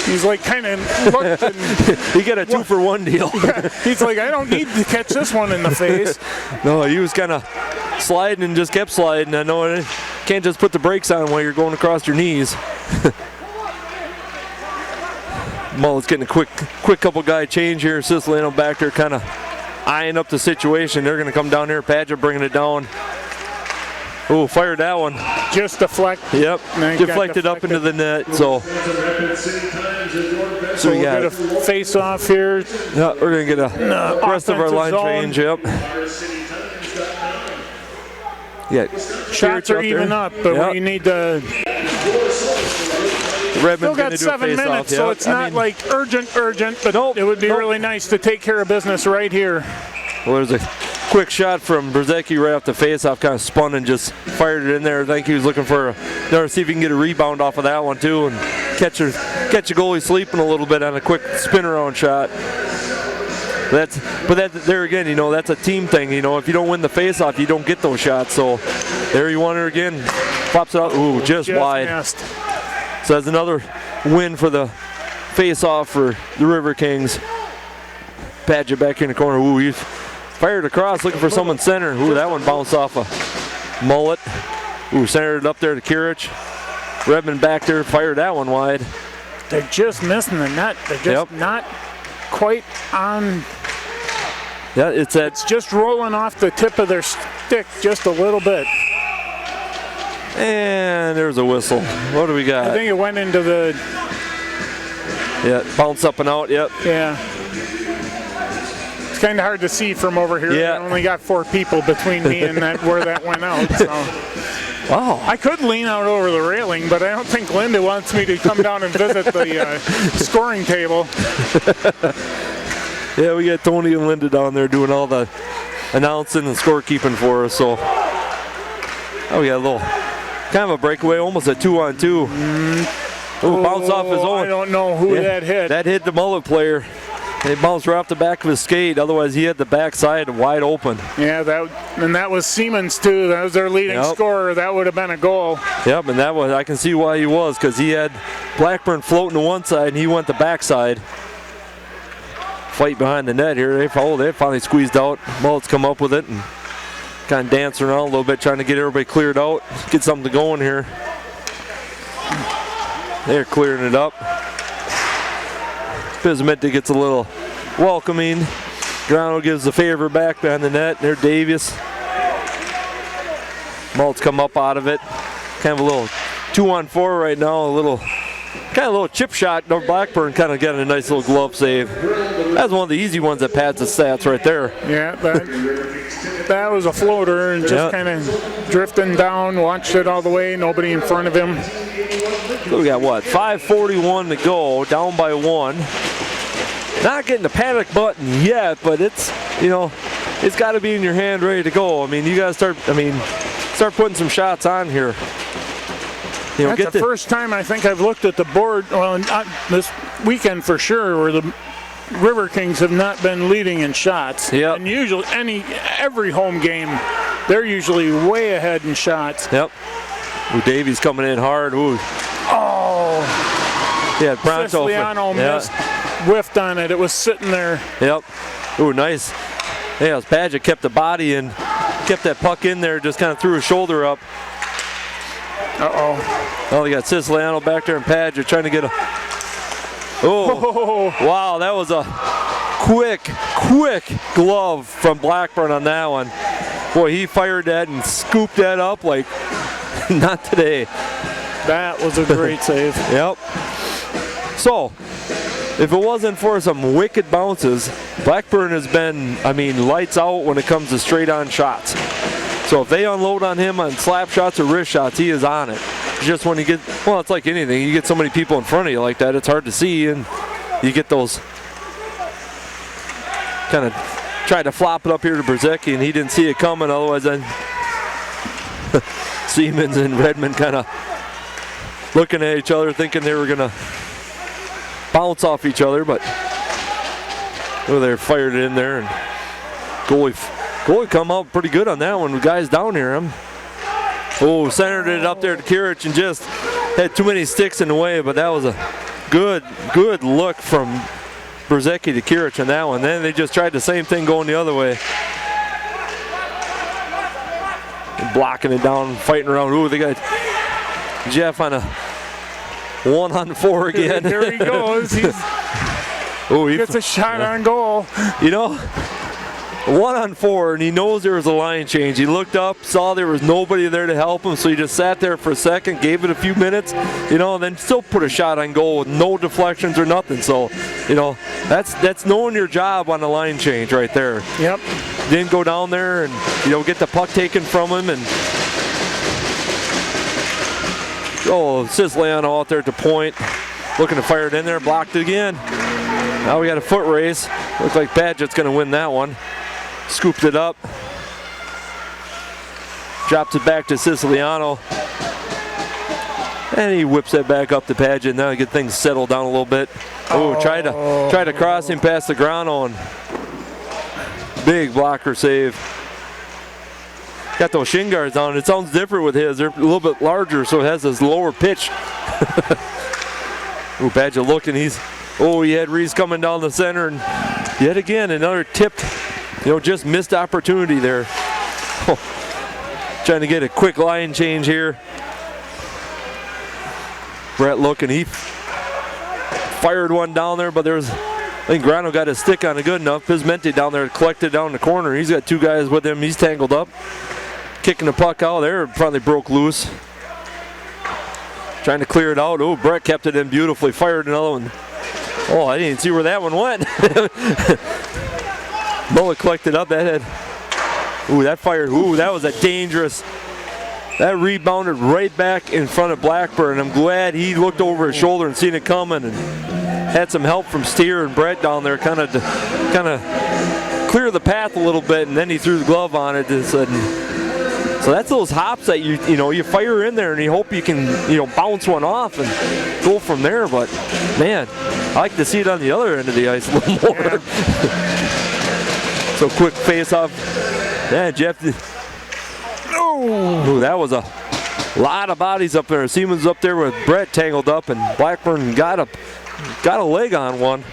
[SPEAKER 2] He's like kind of looked and
[SPEAKER 1] he got a 2-for-1 deal.
[SPEAKER 2] Yeah, he's like, I don't need to catch this one in the face.
[SPEAKER 1] No, he was kind of sliding and just kept sliding. I know it can't just put the brakes on while you're going across your knees. Mullet's getting a quick couple guy change here. Sislano back there kind of eyeing up the situation. They're going to come down here. Padgett bringing it down. Oh, fired that one.
[SPEAKER 2] Just deflect.
[SPEAKER 1] Yep, deflected up into the net. So
[SPEAKER 2] we got a face off here.
[SPEAKER 1] Yeah, we're going to get a rest of our line change. Yep. Yeah,
[SPEAKER 2] shots are even up, but we need to.
[SPEAKER 1] Redmond's
[SPEAKER 2] still got 7 minutes, so it's not like urgent, but it would be really nice to take care of business right here.
[SPEAKER 1] Well, there's a quick shot from Brzezicki right off the face-off, kind of spun and just fired it in there. I think he was looking for see if he can get a rebound off of that one too, and catch a goalie sleeping a little bit on a quick spin-around shot. There again, you know, that's a team thing. You know, if you don't win the face-off, you don't get those shots. So there you want her again, pops it out. Ooh, just wide.
[SPEAKER 2] Missed.
[SPEAKER 1] So that's another win for the face-off for the Riverkings. Padgett back in the corner. Ooh, he's fired across, looking for someone center. Ooh, that one bounced off a Mullet. Ooh, centered it up there to Kirich. Redmond back there, fired that one wide.
[SPEAKER 2] They're just missing the net. They're just not quite on.
[SPEAKER 1] Yeah, it's
[SPEAKER 2] just rolling off the tip of their stick just a little bit.
[SPEAKER 1] And there's a whistle. What do we got?
[SPEAKER 2] I think it went into the.
[SPEAKER 1] Yeah, bounce up and out. Yep.
[SPEAKER 2] Yeah. It's kind of hard to see from over here.
[SPEAKER 1] Yeah.
[SPEAKER 2] I only got 4 people between me and where that went out. So.
[SPEAKER 1] Wow.
[SPEAKER 2] I could lean out over the railing, but I don't think Linda wants me to come down and visit the scoring table.
[SPEAKER 1] Yeah, we got Tony and Linda down there doing all the announcing and scorekeeping for us. So, we got a little kind of a breakaway, almost a 2-on-2. Bounced off his own.
[SPEAKER 2] I don't know who that hit.
[SPEAKER 1] That hit the Mullet player. It bounced right off the back of his skate. Otherwise, he had the backside wide open.
[SPEAKER 2] Yeah, that was Siemens too. That was their leading scorer. That would have been a goal.
[SPEAKER 1] Yep, and that was, I can see why he was, because he had Blackburn floating to one side and he went the backside. Fight behind the net here. They finally squeezed out. Mullets come up with it and kind of dancing around a little bit, trying to get everybody cleared out, get something going here. They're clearing it up. Pismenti gets a little welcoming. Grano gives the favor back behind the net. There, Davies. Mullets come up out of it. Kind of a little 2-on-4 right now. A little chip shot. Blackburn kind of got a nice little glove save. That's one of the easy ones that pads the stats right there.
[SPEAKER 2] Yeah, that was a floater and just kind of drifting down. Watched it all the way. Nobody in front of him.
[SPEAKER 1] So we got 5:41 to go. Down by 1. Not getting the panic button yet, but it's got to be in your hand ready to go. I mean, you got to start, start putting some shots on here. You know,
[SPEAKER 2] That's the first time I think I've looked at the board, well, not this weekend for sure, where the Riverkings have not been leading in shots.
[SPEAKER 1] Yep.
[SPEAKER 2] And usually, every home game, they're usually way ahead in shots.
[SPEAKER 1] Yep. Ooh, Davies coming in hard. Ooh.
[SPEAKER 2] Oh.
[SPEAKER 1] Yeah, Pronto.
[SPEAKER 2] Siciliano missed, whiffed on it. It was sitting there.
[SPEAKER 1] Yep. Ooh, nice. Yeah, Padgett kept the body and kept that puck in there, just kind of threw his shoulder up.
[SPEAKER 2] Uh-oh.
[SPEAKER 1] Oh, you got Siciliano back there and Padgett trying to get a... Oh, wow, that was a quick glove from Blackburn on that one. Boy, he fired that and scooped that up like not today.
[SPEAKER 2] That was a great save.
[SPEAKER 1] Yep. So, if it wasn't for some wicked bounces, Blackburn has been, I mean, lights out when it comes to straight-on shots. So if they unload on him on slap shots or wrist shots, he is on it. Just when you get, well, it's like anything. You get so many people in front of you like that, it's hard to see, and you get those kind of tried to flop it up here to Brzezicki, and he didn't see it coming. Otherwise, then Siemens and Redmond kind of looking at each other, thinking they were going to bounce off each other, but they fired it in there, and goalie come out pretty good on that one with guys down here. Oh, centered it up there to Kirich and just had too many sticks in the way, but that was a good look from Brzezicki to Kirich on that one. Then they just tried the same thing going the other way. And blocking it down, fighting around. Ooh, they got Jeff on a 1-on-4 again.
[SPEAKER 2] There he goes. He gets a shot on goal.
[SPEAKER 1] You know, 1-on-4, and he knows there was a line change. He looked up, saw there was nobody there to help him, so he just sat there for a second, gave it a few minutes, you know, and then still put a shot on goal with no deflections or nothing. So, you know, that's knowing your job on the line change right there.
[SPEAKER 2] Yep.
[SPEAKER 1] Didn't go down there and, you know, get the puck taken from him. And Siciliano out there at the point, looking to fire it in there, blocked it again. Now we got a foot race. Looks like Padgett's going to win that one. Scooped it up. Drops it back to Siciliano. And he whips it back up to Padgett. Now get things settled down a little bit. Oh, tried to cross him past the ground on. Big blocker save. Got those shin guards on. It sounds different with his. They're a little bit larger, so it has this lower pitch. Ooh, Padgett looking. He had Reese coming down the center, and yet again another tipped, just missed opportunity there. Trying to get a quick line change here. Brett looking, he fired one down there, but I think Grano got his stick on it good enough. Pismente down there collected down the corner. He's got two guys with him. He's tangled up. Kicking the puck out there, finally broke loose. Trying to clear it out. Oh, Brett kept it in beautifully. Fired another one. Oh, I didn't see where that one went. Mullet collected up. That fired. Ooh, that was a dangerous. That rebounded right back in front of Blackburn. I'm glad he looked over his shoulder and seen it coming and had some help from Steer and Brett down there, kind of clear the path a little bit, and then he threw the glove on it. So that's those hops that you fire in there and you hope you can bounce one off and go from there. But man, I like to see it on the other end of the ice a little more. Yeah. So quick face off. Yeah, Jeff. Oh, that was a lot of bodies up there. Siemens up there with Brett tangled up, and Blackburn got a leg on one.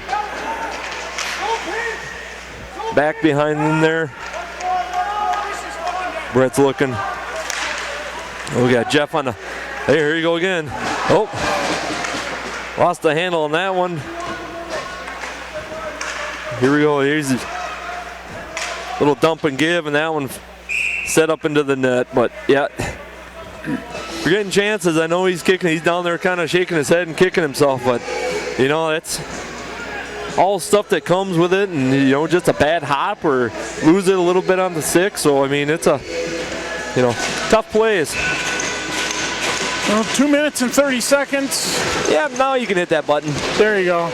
[SPEAKER 1] Back behind them there. Brett's looking. Oh, we got Jeff on the. Hey, here you go again. Oh, lost the handle on that one. Here we go. Here's a little dump and give, and that one set up into the net. But yeah, we're getting chances. I know he's kicking. He's down there kind of shaking his head and kicking himself, but that's all stuff that comes with it, and just a bad hop or lose it a little bit on the stick. So I mean, it's a tough plays.
[SPEAKER 2] Well, 2 minutes and 30 seconds.
[SPEAKER 1] Yeah, now you can hit that button.
[SPEAKER 2] There you go.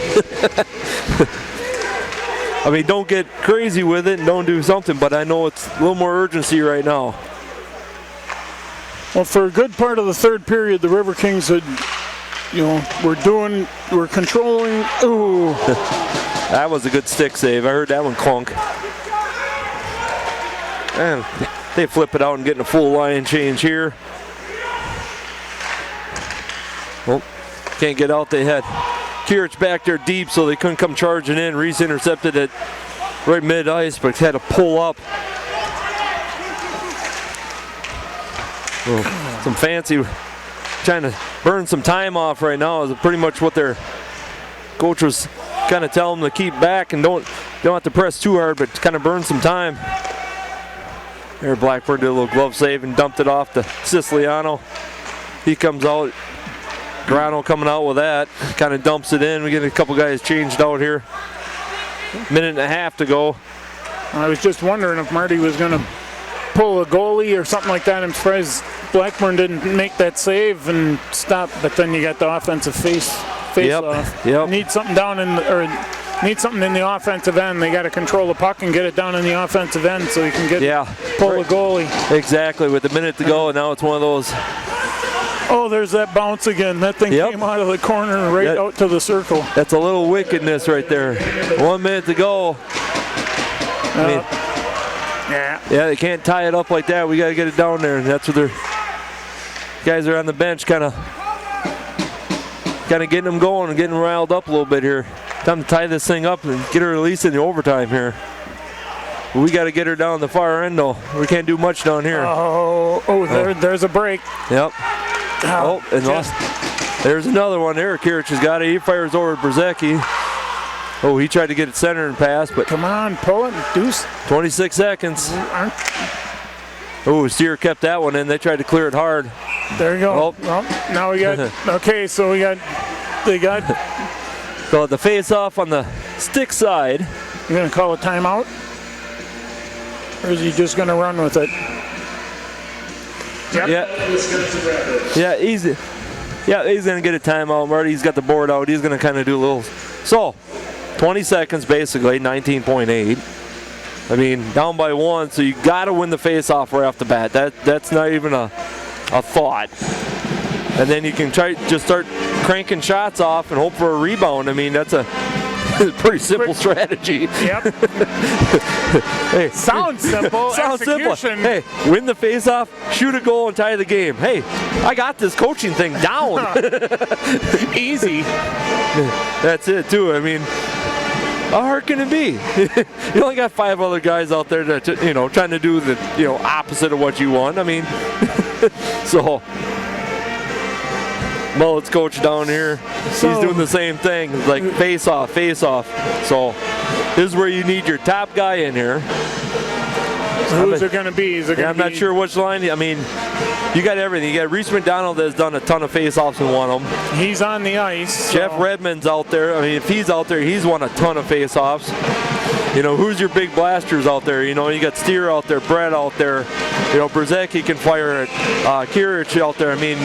[SPEAKER 1] I mean, don't get crazy with it and don't do something, but I know it's a little more urgency right now.
[SPEAKER 2] Well, for a good part of the third period, the Riverkings had, we're controlling. Ooh.
[SPEAKER 1] That was a good stick save. I heard that one clunk. And they flip it out and getting a full line change here. Well, can't get out. They had Kirich back there deep, so they couldn't come charging in. Reese intercepted it right mid-ice, but had to pull up. Well, some fancy, trying to burn some time off right now is pretty much what their coach was kind of telling them to keep back and don't have to press too hard, but kind of burn some time. There, Blackburn did a little glove save and dumped it off to Siciliano. He comes out. Grano coming out with that, kind of dumps it in. We get a couple guys changed out here. Minute and a half to go.
[SPEAKER 2] I was just wondering if Marty was going to pull a goalie or something like that. I'm surprised Blackburn didn't make that save and stop. But then you got the offensive face off.
[SPEAKER 1] Yep.
[SPEAKER 2] Need something down need something in the offensive end. They got to control the puck and get it down in the offensive end so you can pull a goalie.
[SPEAKER 1] Exactly. With a minute to go, and now it's one of those.
[SPEAKER 2] Oh, there's that bounce again. That thing came out of the corner and out to the circle.
[SPEAKER 1] That's a little wickedness right there. 1 minute to go. They can't tie it up like that. We got to get it down there, and that's what their guys are on the bench kind of getting them going and getting riled up a little bit here. Time to tie this thing up and get her released in the overtime here. We got to get her down the far end, though. We can't do much down here.
[SPEAKER 2] There's a break.
[SPEAKER 1] Yep. There's another one there. Kirich has got it. He fires over to Brzezicki. Oh, he tried to get it centered and pass, but
[SPEAKER 2] come on, pull it, deuce.
[SPEAKER 1] 26 seconds. Oh, Steer kept that one in. They tried to clear it hard.
[SPEAKER 2] There you go. Well, now we got. Okay, so they got.
[SPEAKER 1] So the face-off on the stick side.
[SPEAKER 2] You're gonna call a timeout, or is he just gonna run with it? Yep. He's gonna get a timeout. Marty's got the board out. He's gonna kind of do a little. So, 20 seconds basically, 19.8. I mean, down by 1, so you got to win the face-off right off the bat. That's not even a thought. And then you can just start cranking shots off and hope for a rebound. I mean, that's a pretty simple strategy. Yep.
[SPEAKER 1] Hey,
[SPEAKER 2] sounds simple.
[SPEAKER 1] Sounds simple. Hey, win the face-off, shoot a goal, and tie the game. Hey, I got this coaching thing down.
[SPEAKER 2] Easy.
[SPEAKER 1] That's it too. I mean, how hard can it be? You only got 5 other guys out there that trying to do the opposite of what you want. I mean, so. Mullets coach down here, he's doing the same thing, like face off. So this is where you need your top guy in here.
[SPEAKER 2] Who's it going to be?
[SPEAKER 1] I'm not sure which line. I mean, you got everything. You got Reese McDonald that's done a ton of face-offs and won them.
[SPEAKER 2] He's on the ice.
[SPEAKER 1] Jeff Redmond's out there. I mean, if he's out there, he's won a ton of face-offs. Who's your big blasters out there? You got Steer out there, Brett out there. Brzezicki can fire it. Kirich out there. I mean,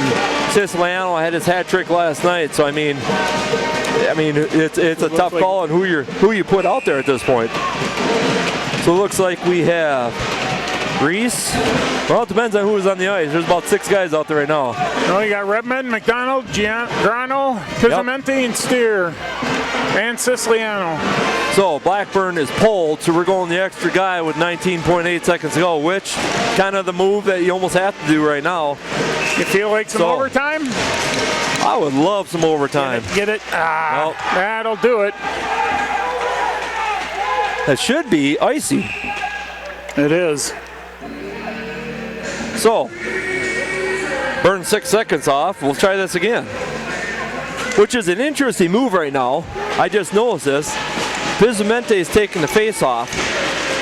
[SPEAKER 1] Siciliano had his hat trick last night. So I mean, it's a tough call on who you put out there at this point. So it looks like we have Reese. Well, it depends on who is on the ice. There's about 6 guys out there right now.
[SPEAKER 2] No, you got Redmond, McDonald, Grano, Pizzamenti, and Steer, and Siciliano.
[SPEAKER 1] So Blackburn is pulled, so we're going the extra guy with 19.8 seconds to go, which kind of the move that you almost have to do right now.
[SPEAKER 2] You feel like some overtime?
[SPEAKER 1] I would love some overtime.
[SPEAKER 2] Get it? That'll do it.
[SPEAKER 1] That should be icy.
[SPEAKER 2] It is.
[SPEAKER 1] So, burn 6 seconds off. We'll try this again. Which is an interesting move right now. I just noticed this. Pizzamente is taking the face off.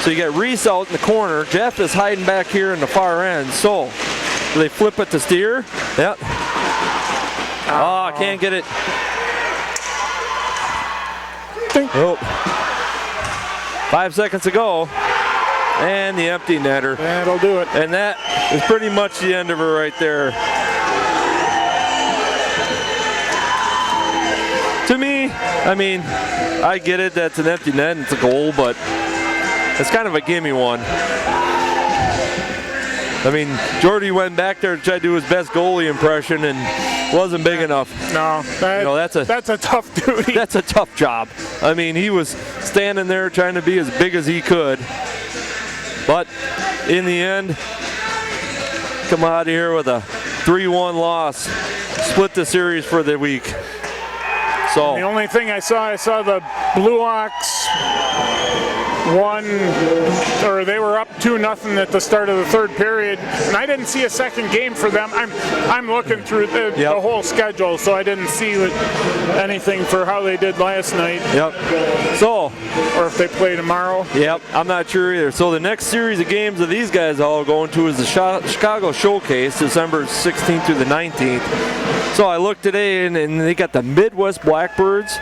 [SPEAKER 1] So you got Reese out in the corner. Jeff is hiding back here in the far end. So, do they flip it to Steer? Yep. I can't get it. Oh. 5 seconds to go. And the empty netter.
[SPEAKER 2] That'll do it.
[SPEAKER 1] And that is pretty much the end of her right there. To me, I mean, I get it, that's an empty net and it's a goal, but it's kind of a gimme one. I mean, Jordy went back there to try to do his best goalie impression and wasn't big enough.
[SPEAKER 2] No, that's a tough duty.
[SPEAKER 1] That's a tough job. I mean, he was standing there trying to be as big as he could. But in the end, come out of here with a 3-1 loss. Split the series for the week. So
[SPEAKER 2] the only thing I saw the Blue Ox won, or they were up 2-0 at the start of the third period, and I didn't see a second game for them. I'm looking through the whole schedule, so I didn't see anything for how they did last night.
[SPEAKER 1] Yep. So,
[SPEAKER 2] or if they play tomorrow.
[SPEAKER 1] Yep, I'm not sure either. So the next series of games that these guys all going to is the Chicago Showcase, December 16th through the 19th. So I looked today, and they got the Midwest Blackbirds,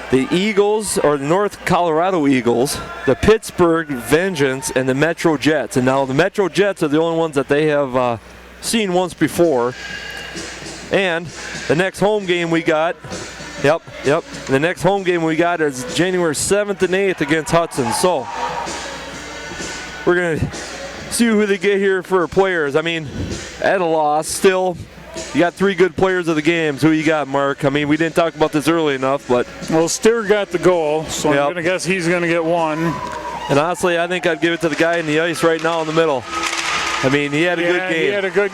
[SPEAKER 1] the Eagles, or the North Colorado Eagles, the Pittsburgh Vengeance, and the Metro Jets. And now the Metro Jets are the only ones that they have seen once before. And the next home game we got, the next home game we got is January 7th and 8th against Hudson. So we're going to see who they get here for players. I mean, at a loss, still, you got 3 good players of the games. Who you got, Mark? I mean, we didn't talk about this early enough, but...
[SPEAKER 2] Well, Steer got the goal, so I'm going to guess he's going to get 1.
[SPEAKER 1] And honestly, I think I'd give it to the guy in the ice right now in the middle. I mean, he had a good game.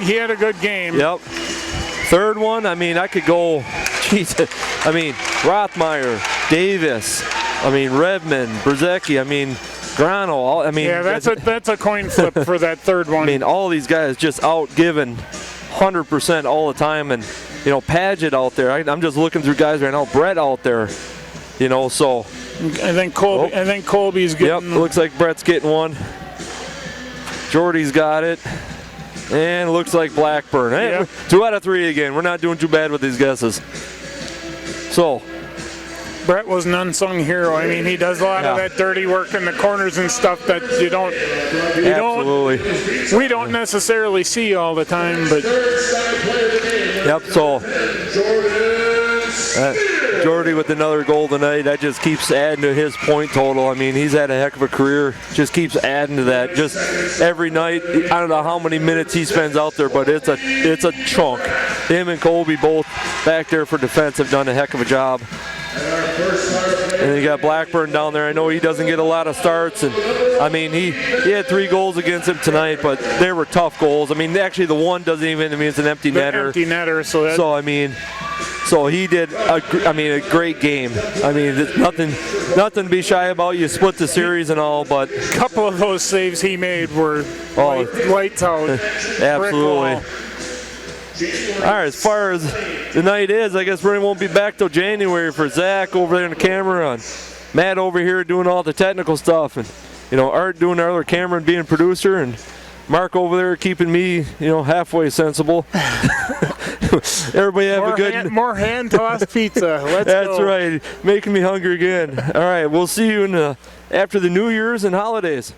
[SPEAKER 2] He had a good game.
[SPEAKER 1] Yep. Third one, I mean, I could go... Jesus. I mean, Rothmeyer, Davis, I mean, Redmond, Brzezicki, I mean... Grano, I mean...
[SPEAKER 2] Yeah, that's a coin flip for that third one.
[SPEAKER 1] I mean, all these guys just out giving 100% all the time, and Paget out there. I'm just looking through guys right now. Brett out there, So
[SPEAKER 2] I think Colby's getting.
[SPEAKER 1] Yep, looks like Brett's getting one. Jordy's got it, and it looks like Blackburn. Hey, 2 out of 3 again. We're not doing too bad with these guesses. So.
[SPEAKER 2] Brett was an unsung hero. I mean, he does a lot of that dirty work in the corners and stuff that we don't necessarily see all the time. But
[SPEAKER 1] so Jordy with another goal tonight. That just keeps adding to his point total. I mean, he's had a heck of a career. Just keeps adding to that. Just every night. I don't know how many minutes he spends out there, but it's a chunk. Him and Colby both back there for defense have done a heck of a job. And you got Blackburn down there. I know he doesn't get a lot of starts, and I mean he had 3 goals against him tonight, but they were tough goals. I mean, actually the one doesn't even. I mean, it's an empty netter.
[SPEAKER 2] Empty netter.
[SPEAKER 1] So he did a great game. I mean, nothing to be shy about. You split the series and all, but
[SPEAKER 2] a couple of those saves he made were lights out.
[SPEAKER 1] Absolutely. All right, as far as the night is, I guess we won't be back till January for Zach over there in the camera, and Matt over here doing all the technical stuff, and Art doing our other camera and being producer, and Mark over there keeping me, halfway sensible. Everybody have
[SPEAKER 2] more hand tossed pizza. Let's
[SPEAKER 1] That's
[SPEAKER 2] go.
[SPEAKER 1] Right, making me hungry again. All right, we'll see you after the New Year's and holidays.